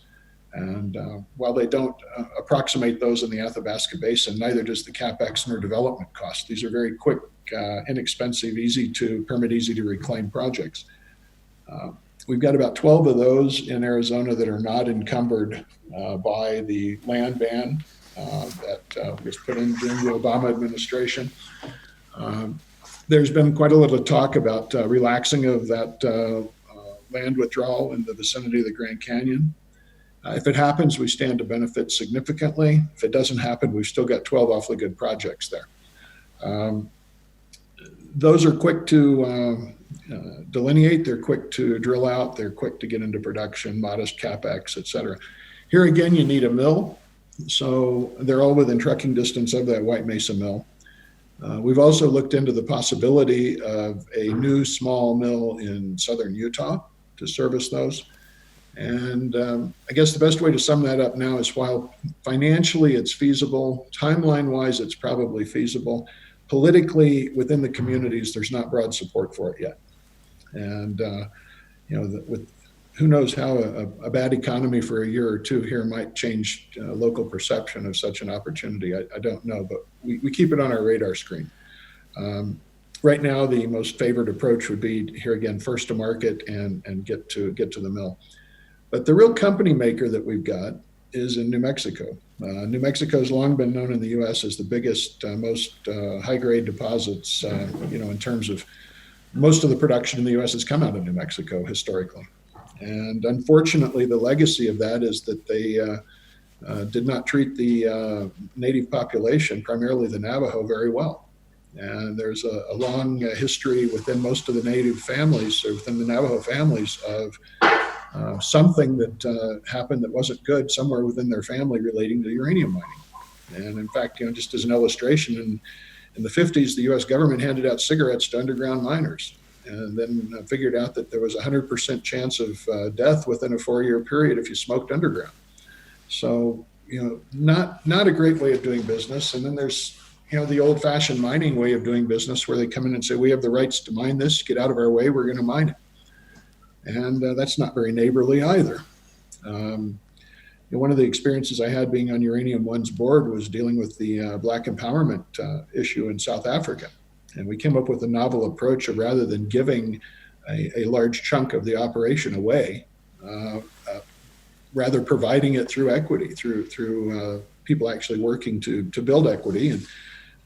And while they don't approximate those in the Athabasca Basin, neither does the CapEx nor development cost. These are very quick, inexpensive, easy to permit, easy to reclaim projects. We've got about 12 of those in Arizona that are not encumbered by the land ban that was put in during the Obama administration. There's been quite a little talk about relaxing of that land withdrawal in the vicinity of the Grand Canyon. If it happens, we stand to benefit significantly. If it doesn't happen, we've still got 12 awfully good projects there. Those are quick to delineate. They're quick to drill out. They're quick to get into production, modest CapEx, et cetera. Here again, you need a mill. So they're all within trucking distance of that White Mesa mill. We've also looked into the possibility of a new small mill in southern Utah to service those. And I guess the best way to sum that up now is while financially it's feasible, timeline-wise it's probably feasible, politically within the communities there's not broad support for it yet. And with who knows how a bad economy for a year or two here might change local perception of such an opportunity. I don't know, but we keep it on our radar screen. Right now, the most favored approach would be here again, first to market and get to the mill. But the real company maker that we've got is in New Mexico. New Mexico has long been known in the U.S. as the biggest, most high-grade deposits. In terms of most of the production in the U.S. has come out of New Mexico historically. And unfortunately, the legacy of that is that they did not treat the native population, primarily the Navajo, very well. And there's a long history within most of the native families, or within the Navajo families, of something that happened that wasn't good somewhere within their family relating to uranium mining. And in fact, just as an illustration, in the 50s, the U.S. government handed out cigarettes to underground miners, and then figured out that there was a 100% chance of death within a 4-year period if you smoked underground. So, not a great way of doing business. And then there's the old-fashioned mining way of doing business, where they come in and say, we have the rights to mine this, get out of our way, we're going to mine it. And that's not very neighborly either. One of the experiences I had being on Uranium One's board was dealing with the black empowerment issue in South Africa. And we came up with a novel approach of, rather than giving a large chunk of the operation away, rather providing it through equity, through people actually working to build equity. And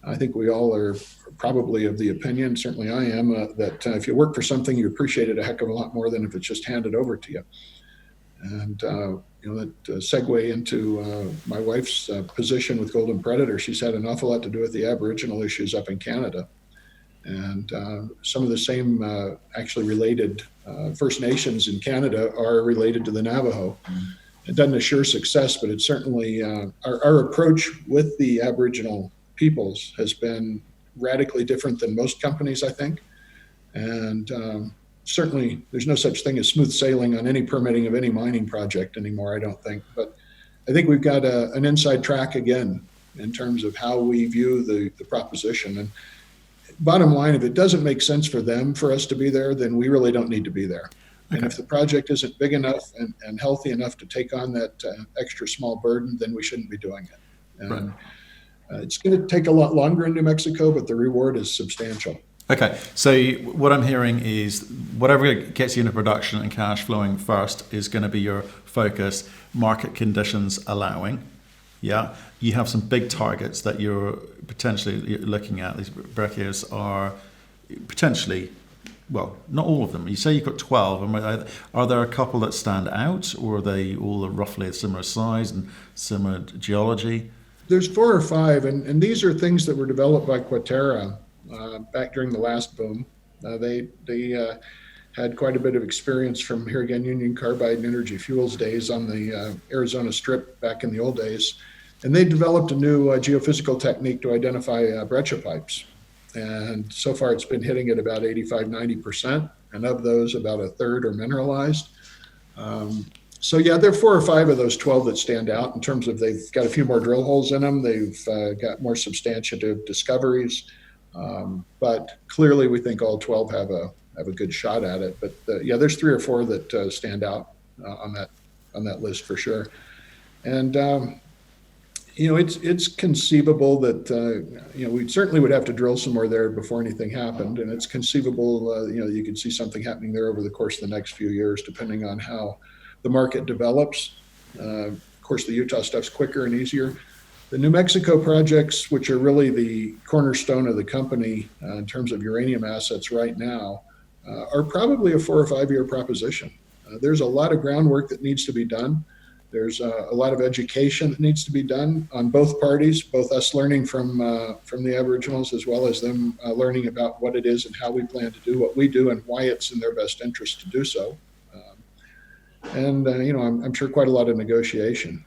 I think we all are probably of the opinion, certainly I am, that if you work for something, you appreciate it a heck of a lot more than if it's just handed over to you. And that segue into my wife's position with Golden Predator. She's had an awful lot to do with the Aboriginal issues up in Canada. And some of the same actually related First Nations in Canada are related to the Navajo. It doesn't assure success, but it's certainly our approach with the Aboriginal peoples has been radically different than most companies, I think. And certainly there's no such thing as smooth sailing on any permitting of any mining project anymore, I don't think. But I think we've got an inside track again in terms of how we view the proposition. And bottom line, if it doesn't make sense for them, for us to be there, then we really don't need to be there. Okay. And if the project isn't big enough and healthy enough to take on that extra small burden, then we shouldn't be doing it. And right. It's going to take a lot longer in New Mexico, but the reward is substantial. Okay, so what I'm hearing is whatever gets you into production and cash flowing first is going to be your focus, market conditions allowing. Yeah, you have some big targets that you're potentially looking at. These brachios are potentially, well, not all of them. You say you've got 12. Are there a couple that stand out, or are they all roughly a similar size and similar geology? There's 4 or 5, and these are things that were developed by Quatera back during the last boom. They had quite a bit of experience from, here again, Union Carbide and Energy Fuels days on the Arizona Strip back in the old days. And they developed a new geophysical technique to identify breccia pipes. And so far it's been hitting at about 85-90%. And of those, about a third are mineralized. So yeah, there are 4 or 5 of those 12 that stand out in terms of they've got a few more drill holes in them. They've got more substantive discoveries. But clearly we think all 12 have a good shot at it. But yeah, there's 3 or 4 that stand out on that list for sure. And it's conceivable that we certainly would have to drill some more there before anything happened, and it's conceivable you could see something happening there over the course of the next few years, depending on how the market develops. Of course, the Utah stuff's quicker and easier. The New Mexico projects, which are really the cornerstone of the company in terms of uranium assets right now, are probably a 4 or 5 year proposition. There's a lot of groundwork that needs to be done. There's a lot of education that needs to be done on both parties, both us learning from the Aboriginals as well as them learning about what it is and how we plan to do what we do and why it's in their best interest to do so. I'm sure quite a lot of negotiation.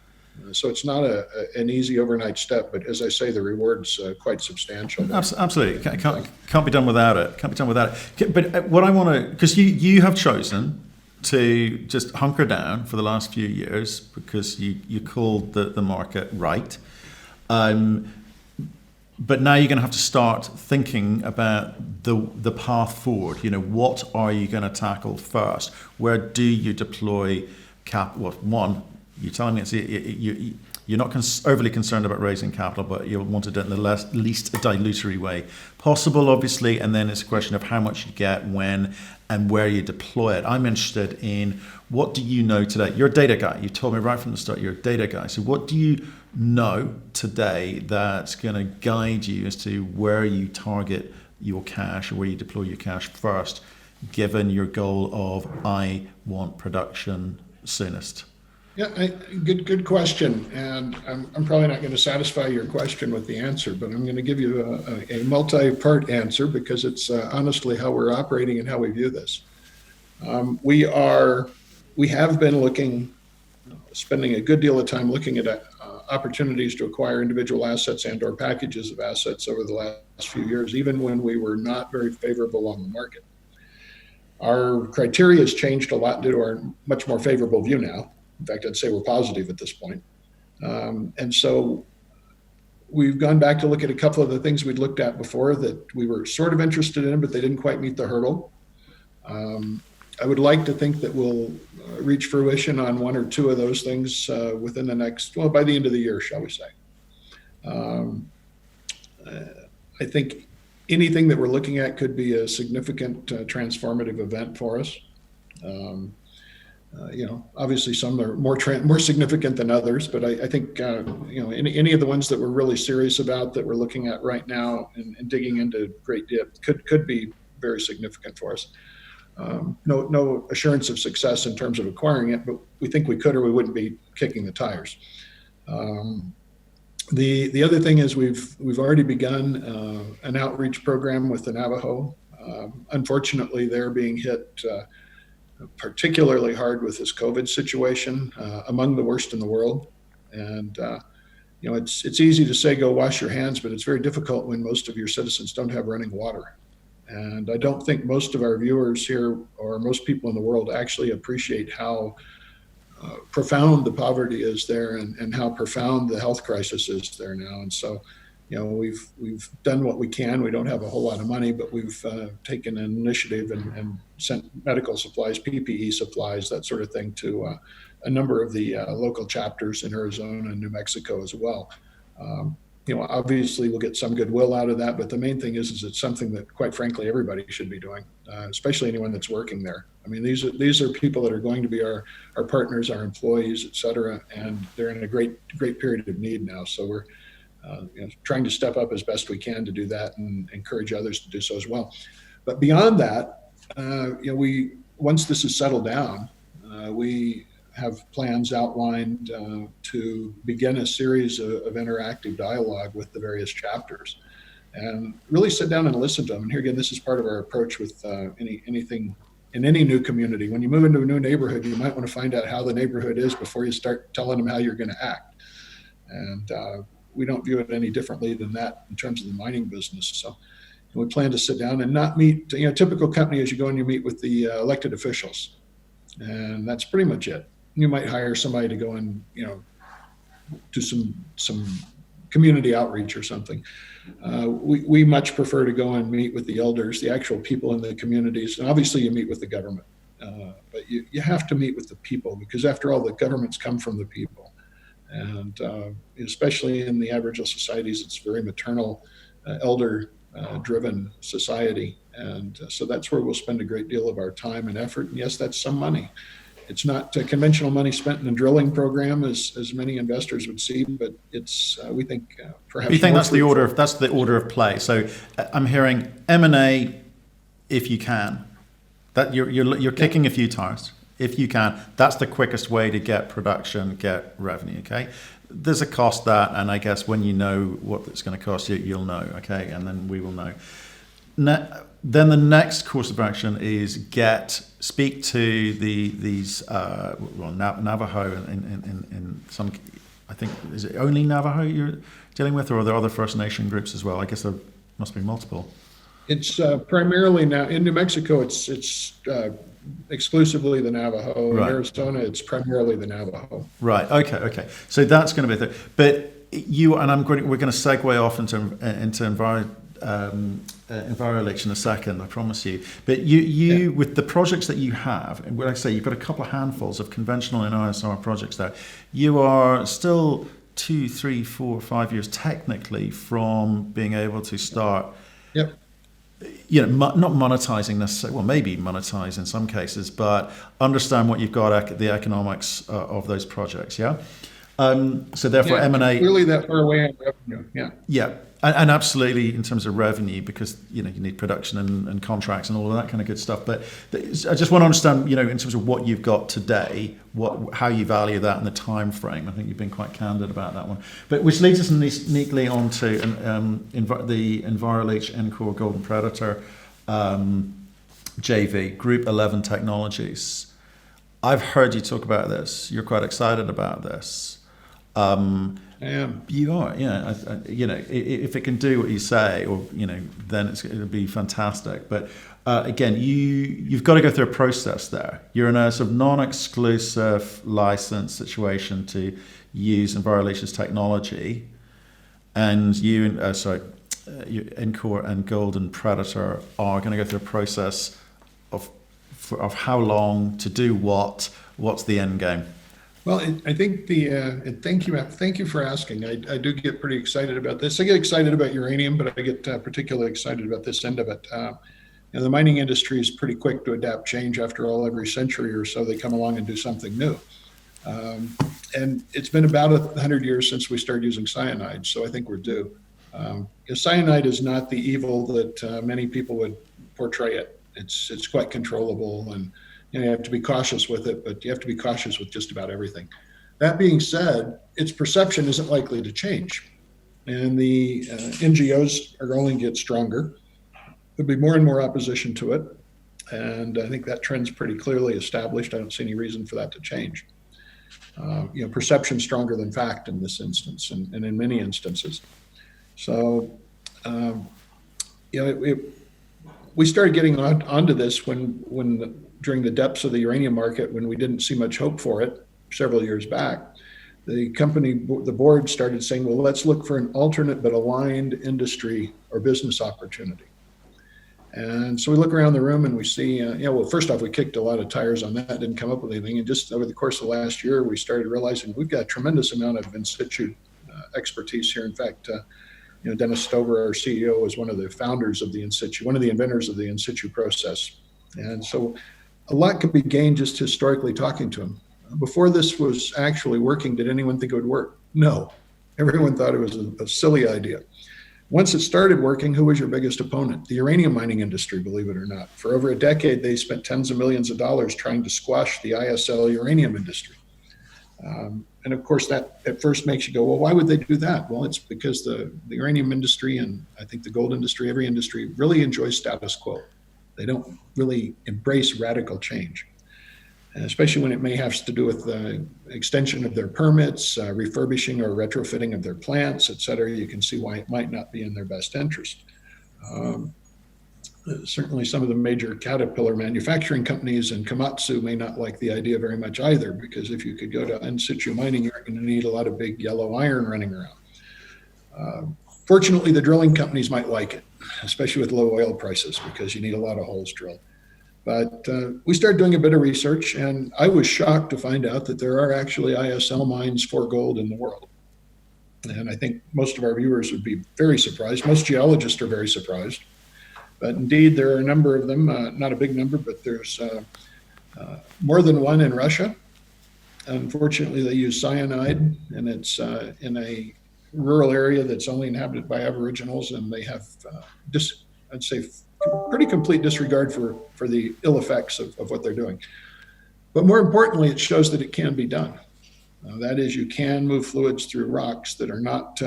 So it's not an easy overnight step, but as I say, the reward's quite substantial. Absolutely, can't be done without it. Can't be done without it. But what I want to, because you have chosen to just hunker down for the last few years because you called the market right. But now you're going to have to start thinking about the path forward. What are you going to tackle first? Where do you deploy capital? Well, one, you're telling me you're not overly concerned about raising capital, but you want to do it in the least dilutory way possible, obviously. And then it's a question of how much you get, when, and where you deploy it. I'm interested in, what do you know today? You're a data guy. You told me right from the start you're a data guy. So what do you know today that's going to guide you as to where you target your cash or where you deploy your cash first, given your goal of I want production soonest? Yeah, good question. And I'm probably not going to satisfy your question with the answer, but I'm going to give you a multi-part answer because it's honestly how we're operating and how we view this. We have been spending a good deal of time looking at opportunities to acquire individual assets and or packages of assets over the last few years, even when we were not very favorable on the market. Our criteria has changed a lot due to our much more favorable view now. In fact, I'd say we're positive at this point. And so we've gone back to look at a couple of the things we'd looked at before that we were sort of interested in, but they didn't quite meet the hurdle. I would like to think that we'll reach fruition on one or two of those things within the next, well, by the end of the year, shall we say. I think anything that we're looking at could be a significant transformative event for us. Obviously some are more significant than others, but I think any of the ones that we're really serious about that we're looking at right now and digging into great depth could be very significant for us. No assurance of success in terms of acquiring it, but we think we could, or we wouldn't be kicking the tires. The other thing is we've already begun an outreach program with the Navajo. Unfortunately, they're being hit particularly hard with this COVID situation, among the worst in the world. And it's easy to say go wash your hands, but it's very difficult when most of your citizens don't have running water. And I don't think most of our viewers here or most people in the world actually appreciate how profound the poverty is there and how profound the health crisis is there now. And so, we've done what we can. We don't have a whole lot of money, but we've taken an initiative and sent medical supplies, PPE supplies, that sort of thing to a number of the local chapters in Arizona and New Mexico as well. Obviously we'll get some goodwill out of that, but the main thing is it's something that, quite frankly, everybody should be doing, especially anyone that's working there. I mean, these are people that are going to be our partners, our employees, et cetera, and they're in a great period of need now. So we're trying to step up as best we can to do that and encourage others to do so as well. But beyond that, once this is settled down, we have plans outlined to begin a series of interactive dialogue with the various chapters and really sit down and listen to them. And here again, this is part of our approach with anything in any new community. When you move into a new neighborhood, you might want to find out how the neighborhood is before you start telling them how you're going to act. And we don't view it any differently than that in terms of the mining business. So we plan to sit down and not meet, typical company is you go and you meet with the elected officials, and that's pretty much it. You might hire somebody to go and, do some community outreach or something. We much prefer to go and meet with the elders, the actual people in the communities. And obviously you meet with the government, but you have to meet with the people, because after all, the governments come from the people. And especially in the Aboriginal societies, it's very maternal, elder driven society. And so that's where we'll spend a great deal of our time and effort. And yes, that's some money. It's not conventional money spent in a drilling program as many investors would see, but it's we think perhaps. You think that's the order of play? So I'm hearing M&A, if you can. That you're kicking a few tires. If you can, that's the quickest way to get production, get revenue. Okay, there's a cost that, and I guess when you know what it's going to cost you, you'll know. Okay, and then we will know. Then the next course of action is speak to these Navajo in some. I think, is it only Navajo you're dealing with, or are there other First Nation groups as well? I guess there must be multiple. It's primarily now in New Mexico. It's exclusively the Navajo. Right. In Arizona, it's primarily the Navajo. Right. Okay. So that's going to be the. But we're going to segue off into EnviroLeach in a second, I promise you. But you with the projects that you have, and when I say you've got a couple of handfuls of conventional and ISR projects there, you are still 2, 3, 4, 5 years technically from being able to start. Yep. Not monetizing necessarily, well, maybe monetize in some cases, but understand what you've got, the economics of those projects, yeah? So therefore M&A... Really that far away on revenue, yeah. Yeah, and absolutely in terms of revenue, because, you need production and contracts and all of that kind of good stuff. But I just want to understand, in terms of what you've got today, how you value that and the time frame. I think you've been quite candid about that one. But which leads us neatly on to the EnviroLeach enCore Golden Predator JV, Group 11 Technologies. I've heard you talk about this. You're quite excited about this. I am. You are, yeah. If it can do what you say, or then it'll be fantastic. But again, you've got to go through a process there. You're in a sort of non-exclusive license situation to use EnviroLeach's technology. and enCore and Golden Predator are going to go through a process of how long to do what's the end game? Well, I think and thank you for asking. I do get pretty excited about this. I get excited about uranium, but I get particularly excited about this end of it. The mining industry is pretty quick to adapt change. After all, every century or so, they come along and do something new. And it's been about 100 years since we started using cyanide, so I think we're due. Cyanide is not the evil that many people would portray it. It's quite controllable, and you have to be cautious with it, but you have to be cautious with just about everything. That being said, its perception isn't likely to change, and the NGOs are only get stronger. There'll be more and more opposition to it, and I think that trend's pretty clearly established. I don't see any reason for that to change. Perception stronger than fact in this instance, and in many instances. So, we started getting onto this when during the depths of the uranium market, when we didn't see much hope for it several years back. The board started saying, well, let's look for an alternate but aligned industry or business opportunity. And so we look around the room and we see, first off, we kicked a lot of tires on that, didn't come up with anything. And just over the course of last year, we started realizing we've got a tremendous amount of in situ expertise here. In fact, Dennis Stover, our CEO, was one of the founders of the in situ, one of the inventors of the in situ process. And so a lot could be gained just historically talking to him. Before this was actually working, did anyone think it would work? No. Everyone thought it was a silly idea. Once it started working, who was your biggest opponent? The uranium mining industry, believe it or not. For over a decade, they spent tens of millions of dollars trying to squash the ISL uranium industry. And of course, that at first makes you go, well, why would they do that? Well, it's because the uranium industry, and I think the gold industry, every industry really enjoys status quo. They don't really embrace radical change, especially when it may have to do with the extension of their permits, refurbishing or retrofitting of their plants, et cetera. You can see why it might not be in their best interest. Certainly some of the major Caterpillar manufacturing companies and Komatsu may not like the idea very much either, because if you could go to in situ mining, you're going to need a lot of big yellow iron running around. Fortunately, the drilling companies might like it, especially with low oil prices, because you need a lot of holes drilled. But we started doing a bit of research, and I was shocked to find out that there are actually ISL mines for gold in the world. And I think most of our viewers would be very surprised. Most geologists are very surprised. But indeed, there are a number of them, not a big number, but there's more than one in Russia. Unfortunately, they use cyanide, and it's in a rural area that's only inhabited by Aboriginals, and they have, I'd say, pretty complete disregard for the ill effects of what they're doing. But more importantly, it shows that it can be done. That is, you can move fluids through rocks that are not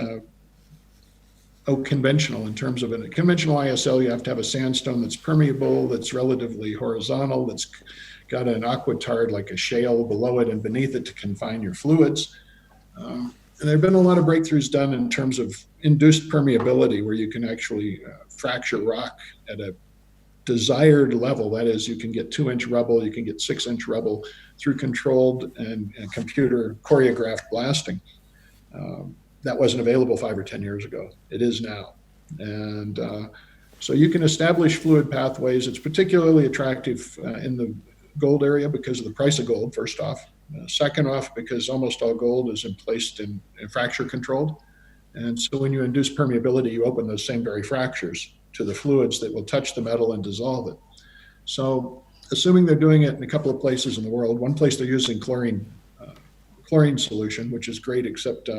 conventional in terms of a conventional ISL. You have to have a sandstone that's permeable, that's relatively horizontal, that's got an aquitard like a shale below it and beneath it to confine your fluids. And there have been a lot of breakthroughs done in terms of induced permeability, where you can actually fracture rock at a desired level. That is, you can get 2-inch rubble, you can get 6-inch rubble through controlled and computer choreographed blasting. That wasn't available 5 or 10 years ago. It is now. And so you can establish fluid pathways. It's particularly attractive in the gold area because of the price of gold, first off. Second off, because almost all gold is placed in fracture controlled. And so when you induce permeability, you open those same very fractures to the fluids that will touch the metal and dissolve it. So assuming they're doing it in a couple of places in the world, one place they're using chlorine solution, which is great, except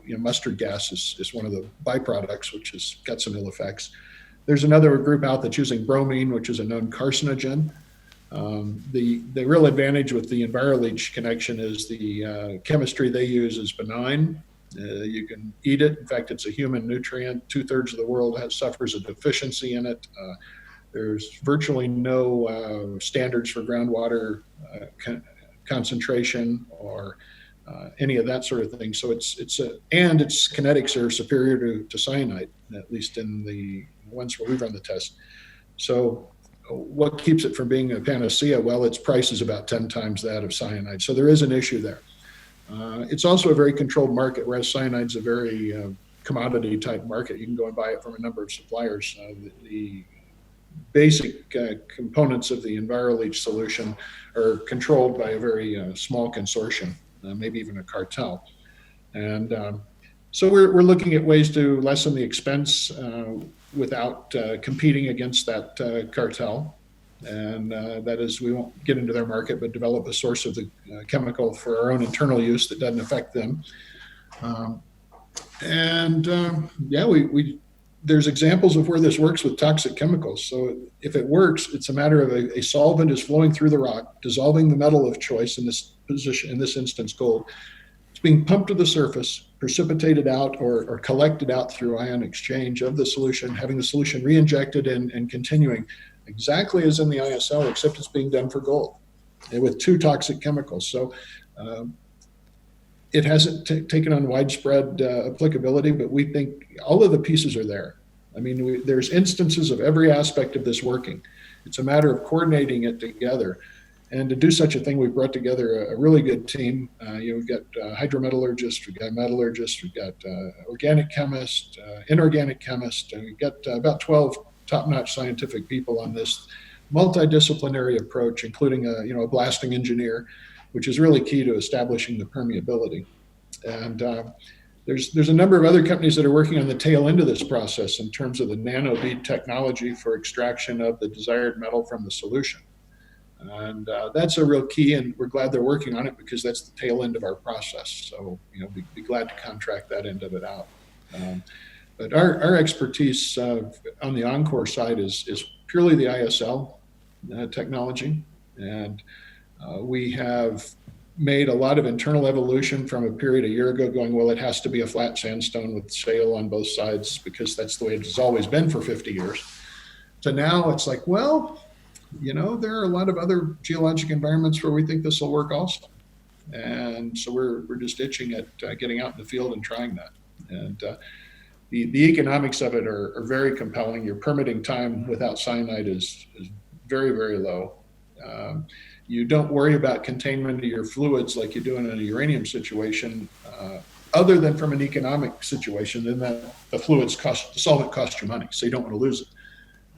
mustard gas is one of the byproducts, which has got some ill effects. There's another group out that's using bromine, which is a known carcinogen. The real advantage with the EnviroLeach connection is the chemistry they use is benign. You can eat it. In fact, it's a human nutrient. 2/3 of the world suffers a deficiency in it. There's virtually no standards for groundwater concentration or any of that sort of thing. So and its kinetics are superior to cyanide, at least in the ones where we've run the test. So what keeps it from being a panacea? Well, its price is about 10 times that of cyanide. So there is an issue there. It's also a very controlled market, whereas cyanide's a very commodity type market. You can go and buy it from a number of suppliers. The basic components of the EnviroLeach solution are controlled by a very small consortium, maybe even a cartel. And so we're looking at ways to lessen the expense without competing against that cartel. And that is, we won't get into their market, but develop a source of the chemical for our own internal use that doesn't affect them. There's examples of where this works with toxic chemicals. So if it works, it's a matter of a solvent is flowing through the rock, dissolving the metal of choice, in this position, in this instance, gold. It's being pumped to the surface, precipitated out or collected out through ion exchange of the solution, having the solution re-injected and continuing exactly as in the ISL, except it's being done for gold with 2 toxic chemicals. So it hasn't taken on widespread applicability, but we think all of the pieces are there. I mean, there's instances of every aspect of this working. It's a matter of coordinating it together. And to do such a thing, we brought together a really good team. We've got hydrometallurgists, we've got metallurgists, we've got organic chemists, inorganic chemists, and we've got about 12 top-notch scientific people on this multidisciplinary approach, including a blasting engineer, which is really key to establishing the permeability. And there's a number of other companies that are working on the tail end of this process in terms of the nano bead technology for extraction of the desired metal from the solution. And that's a real key, and we're glad they're working on it because that's the tail end of our process. So, we'd be glad to contract that end of it out. But our expertise on the enCore side is purely the ISL technology. And we have made a lot of internal evolution from a period a year ago going, well, it has to be a flat sandstone with shale on both sides because that's the way it's always been for 50 years. So now it's like, well, there are a lot of other geologic environments where we think this will work also. And so we're just itching at getting out in the field and trying that. And the economics of it are very compelling. Your permitting time without cyanide is very, very low. You don't worry about containment of your fluids like you do in a uranium situation, other than from an economic situation, then that the solvent costs you money, so you don't want to lose it.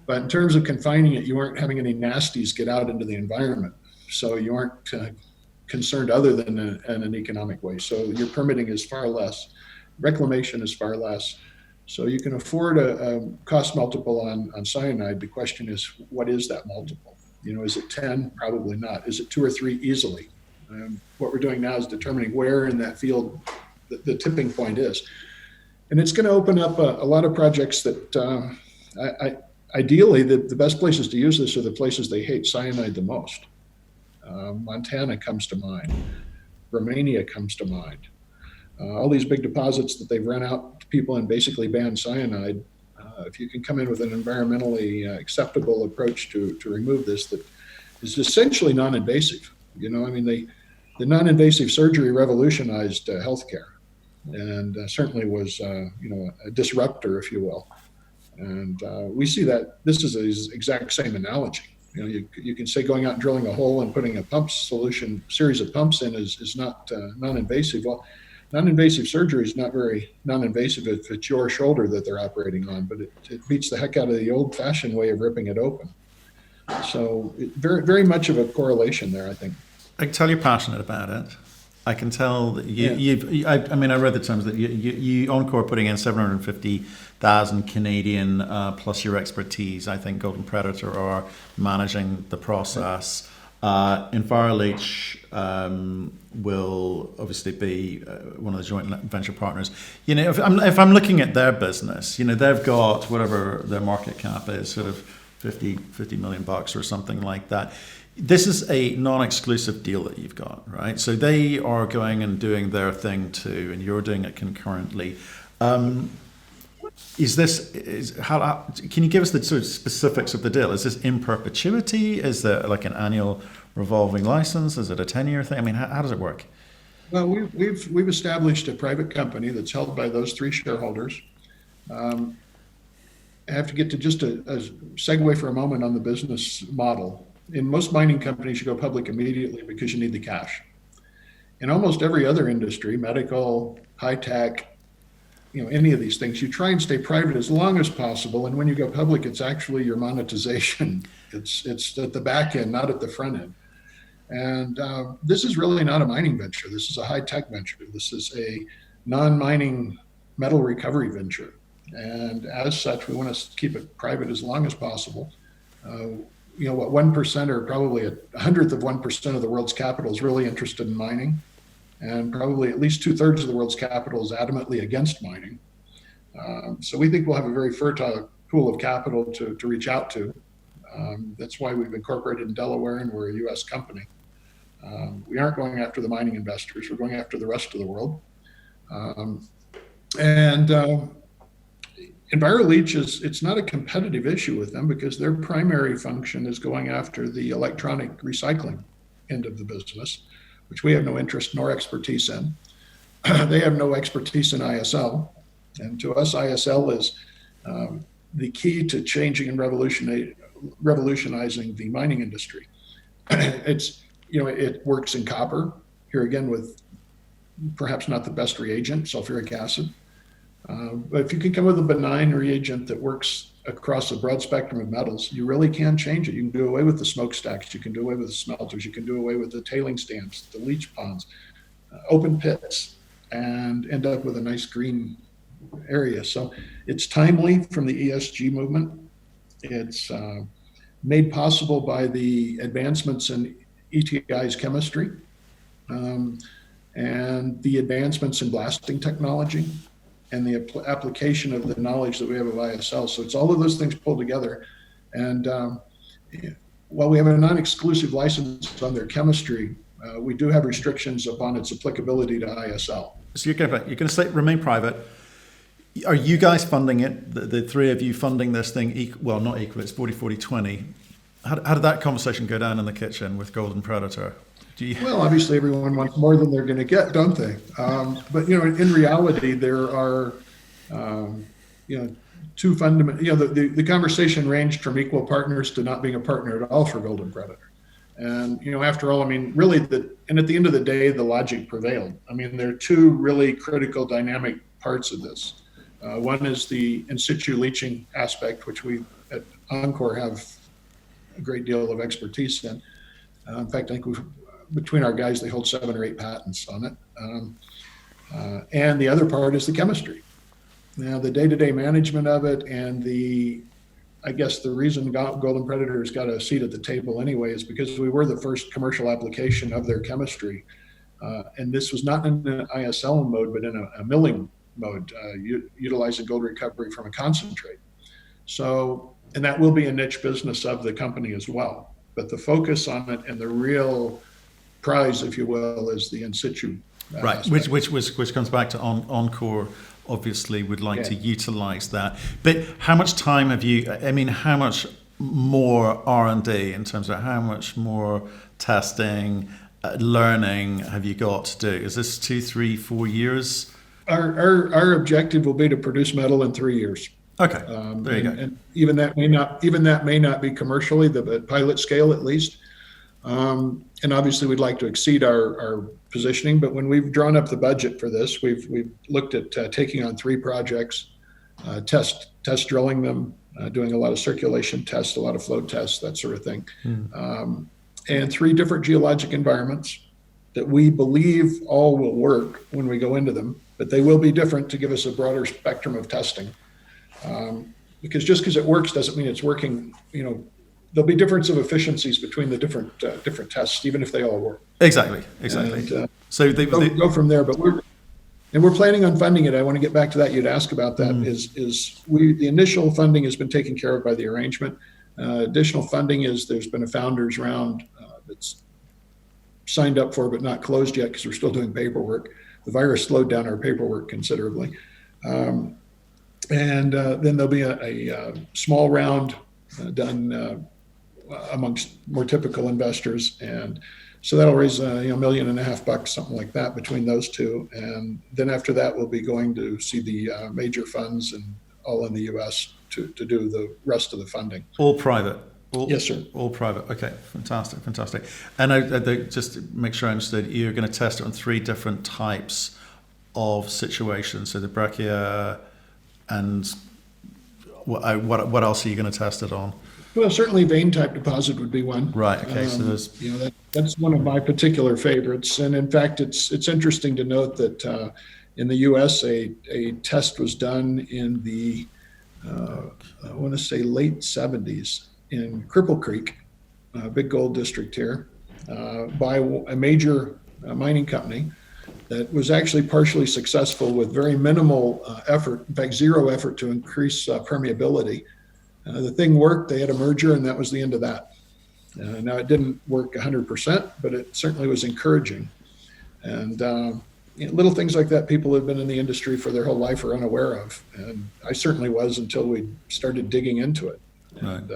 But in terms of confining it, you aren't having any nasties get out into the environment, so you aren't concerned other than in an economic way. So your permitting is far less, reclamation is far less. So you can afford a cost multiple on cyanide. The question is, what is that multiple? Is it 10? Probably not. Is it 2 or 3? Easily. What we're doing now is determining where in that field the tipping point is. And it's going to open up a lot of projects that ideally the best places to use this are the places they hate cyanide the most. Montana comes to mind. Romania comes to mind. All these big deposits that they've run out to people and basically banned cyanide. If you can come in with an environmentally acceptable approach to remove this that is essentially non-invasive. The non-invasive surgery revolutionized healthcare and certainly was, a disruptor, if you will. And we see that this is the exact same analogy. You can say going out and drilling a hole and putting a pump solution, series of pumps in is not non-invasive. Well, non-invasive surgery is not very non-invasive if it's your shoulder that they're operating on, but it beats the heck out of the old-fashioned way of ripping it open. So very, very much of a correlation there, I think. I can tell you're passionate about it. I can tell that I read the terms that you enCore putting in 750,000 Canadian plus your expertise. I think Golden Predator are managing the process. EnviroLeach will obviously be one of the joint venture partners. If I'm looking at their business, they've got whatever their market cap is, sort of 50 million bucks or something like that. This is a non-exclusive deal that you've got, right? So they are going and doing their thing too, and you're doing it concurrently. Can you give us the sort of specifics of the deal? Is this in perpetuity? Is there like an annual revolving license? Is it a 10-year thing? I mean, how does it work? Well, we've established a private company that's held by those 3 shareholders. I have to get to just a segue for a moment on the business model. In most mining companies, you go public immediately because you need the cash. In almost every other industry, medical, high tech, any of these things, you try and stay private as long as possible. And when you go public, it's actually your monetization. It's at the back end, not at the front end. And this is really not a mining venture. This is a high-tech venture. This is a non-mining metal recovery venture. And as such, we want to keep it private as long as possible. What 1% or probably a hundredth of 1% of the world's capital is really interested in mining. And probably at least 2/3 of the world's capital is adamantly against mining. So we think we'll have a very fertile pool of capital to reach out to. That's why we've incorporated in Delaware and we're a U.S. company. We aren't going after the mining investors. We're going after the rest of the world. EnviroLeach it's not a competitive issue with them because their primary function is going after the electronic recycling end of the business, which we have no interest nor expertise in. They have no expertise in ISL. And to us, ISL is the key to changing and revolutionizing the mining industry. It works in copper, here again with perhaps not the best reagent, sulfuric acid. But if you can come with a benign reagent that works across a broad spectrum of metals, you really can change it. You can do away with the smokestacks, you can do away with the smelters, you can do away with the tailing stands, the leach ponds, open pits, and end up with a nice green area. So it's timely from the ESG movement. It's made possible by the advancements in ETI's chemistry and the advancements in blasting technology and the application of the knowledge that we have of ISL. So it's all of those things pulled together. And while we have a non-exclusive license on their chemistry, we do have restrictions upon its applicability to ISL. So you're going to remain private. Are you guys funding it? The three of you funding this thing? Well, not equal. It's 40-40-20. How did that conversation go down in the kitchen with Golden Predator? Well, obviously everyone wants more than they're going to get, don't they? But in reality, there are two fundamental. The conversation ranged from equal partners to not being a partner at all for Golden Predator. And after all, really, at the end of the day, the logic prevailed. There are two really critical dynamic parts of this. One is the in situ leaching aspect, which we at enCore have a great deal of expertise in. In fact, I think between our guys, they hold 7 or 8 patents on it. And the other part is the chemistry. Now, the day-to-day management of it and I guess the reason Golden Predator's got a seat at the table anyway is because we were the first commercial application of their chemistry. And this was not in an ISL mode, but in a milling mode, utilizing gold recovery from a concentrate. So, and that will be a niche business of the company as well. But the focus on it and the real prize, if you will, is the in situ. Right, which comes back to enCore. Obviously, would like to utilize that. But how much time have you? How much more R&D in terms of how much more testing, learning have you got to do? Is this 2, 3, 4 years? Our objective will be to produce metal in 3 years. Okay, there you go. And even that may not be commercially, at pilot scale at least. And obviously, we'd like to exceed our positioning. But when we've drawn up the budget for this, we've looked at taking on 3 projects, test drilling them, doing a lot of circulation tests, a lot of flow tests, that sort of thing, and 3 different geologic environments that we believe all will work when we go into them. But they will be different to give us a broader spectrum of testing. Because just because it works doesn't mean it's working. There'll be difference of efficiencies between the different tests, even if they all work. Exactly. And, so they go from there. But we're planning on funding it. I want to get back to that. You'd ask about that. The initial funding has been taken care of by the arrangement. Additional funding there's been a founders round that's signed up for but not closed yet because we're still doing paperwork. The virus slowed down our paperwork considerably. And then there'll be a small round done amongst more typical investors, and so that'll raise $1.5 million, something like that, between those two. And then after that, we'll be going to see the major funds and all in the U.S. to do the rest of the funding. All private. Yes, sir. All private. Okay, fantastic. And just to make sure I understood, you're going to test it on 3 different types of situations? So the breccia, and what else are you going to test it on? Well, certainly vein type deposit would be one. Right. Okay. So there's, that's one of my particular favorites. And in fact, it's interesting to note that in the U.S. a test was done in the I want to say late 70s in Cripple Creek, big gold district here, by a major mining company that was actually partially successful with very minimal effort, in fact, zero effort to increase permeability. The thing worked, they had a merger, and that was the end of that. Now, it didn't work 100%, but it certainly was encouraging. And little things like that, people who've been in the industry for their whole life are unaware of. And I certainly was until we started digging into it. And,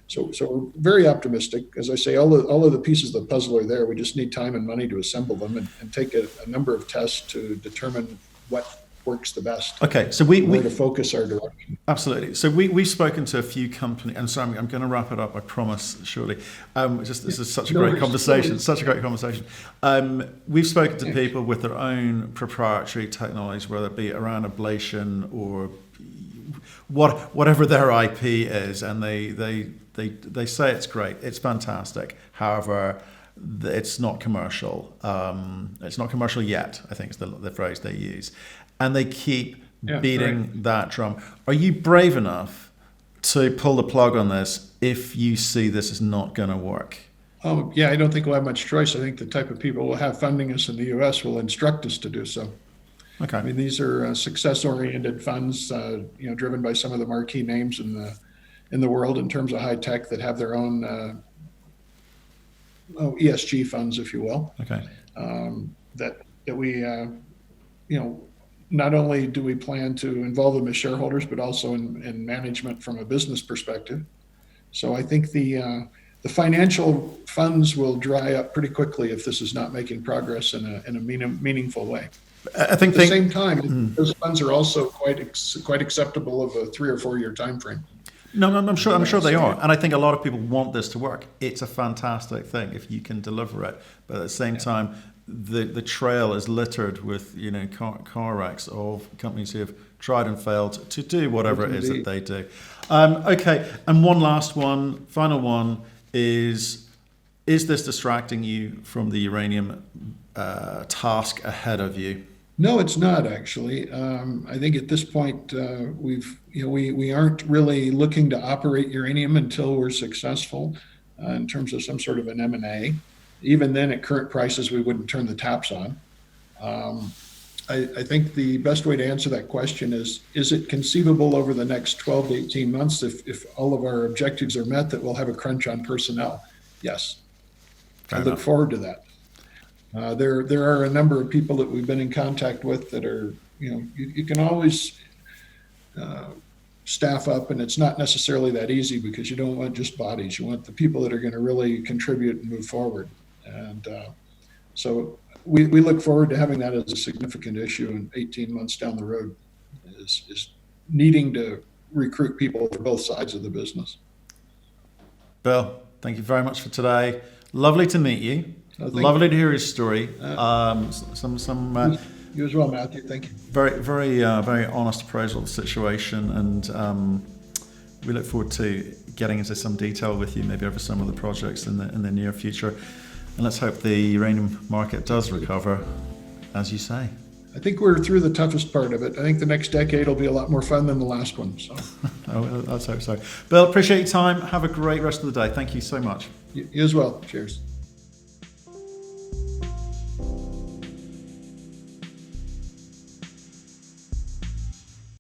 so we're very optimistic. As I say, all of the pieces of the puzzle are there. We just need time and money to assemble them and take a number of tests to determine what works the best. Okay, so we to focus our direction. Absolutely. So we've spoken to a few companies, and so I'm going to wrap it up, I promise, shortly. This is such a great conversation, such a great conversation. We've spoken to people with their own proprietary technologies, whether it be around ablation or whatever their IP is, and they say it's great, it's fantastic. However, it's not commercial. It's not commercial yet, I think is the phrase they use. And they keep beating that drum. Are you brave enough to pull the plug on this if you see this is not going to work? Oh, yeah, I don't think we'll have much choice. I think the type of people we'll have funding us in the U.S. will instruct us to do so. Okay. I mean, these are success-oriented funds, driven by some of the marquee names in the world in terms of high tech that have their own ESG funds, if you will. Okay. That we, not only do we plan to involve them as shareholders, but also in management from a business perspective. So I think the financial funds will dry up pretty quickly if this is not making progress in a meaningful way. I think at the same time, those funds are also quite acceptable of a 3 or 4 year time frame. No, I'm sure they are, and I think a lot of people want this to work. It's a fantastic thing if you can deliver it, but at the same time, the trail is littered with car wrecks of companies who have tried and failed to do whatever it is that they do. Okay, and final one is this distracting you from the uranium task ahead of you? No, it's not actually. I think at this point we aren't really looking to operate uranium until we're successful in terms of some sort of an M&A. Even then, at current prices, we wouldn't turn the taps on. I think the best way to answer that question is it conceivable over the next 12 to 18 months, if all of our objectives are met, that we'll have a crunch on personnel? Yes. I look forward to that. There are a number of people that we've been in contact with that are, you can always staff up, and it's not necessarily that easy because you don't want just bodies. You want the people that are going to really contribute and move forward. And so we look forward to having that as a significant issue in 18 months down the road, is needing to recruit people for both sides of the business. Bill, thank you very much for today. Lovely to meet you. Lovely to hear his story. You as well, Matthew. Thank you. Very, very, very honest appraisal of the situation, and we look forward to getting into some detail with you, maybe over some of the projects in the near future. And let's hope the uranium market does recover, as you say. I think we're through the toughest part of it. I think the next decade will be a lot more fun than the last one. So. Let's hope so. Bill, appreciate your time. Have a great rest of the day. Thank you so much. You as well. Cheers.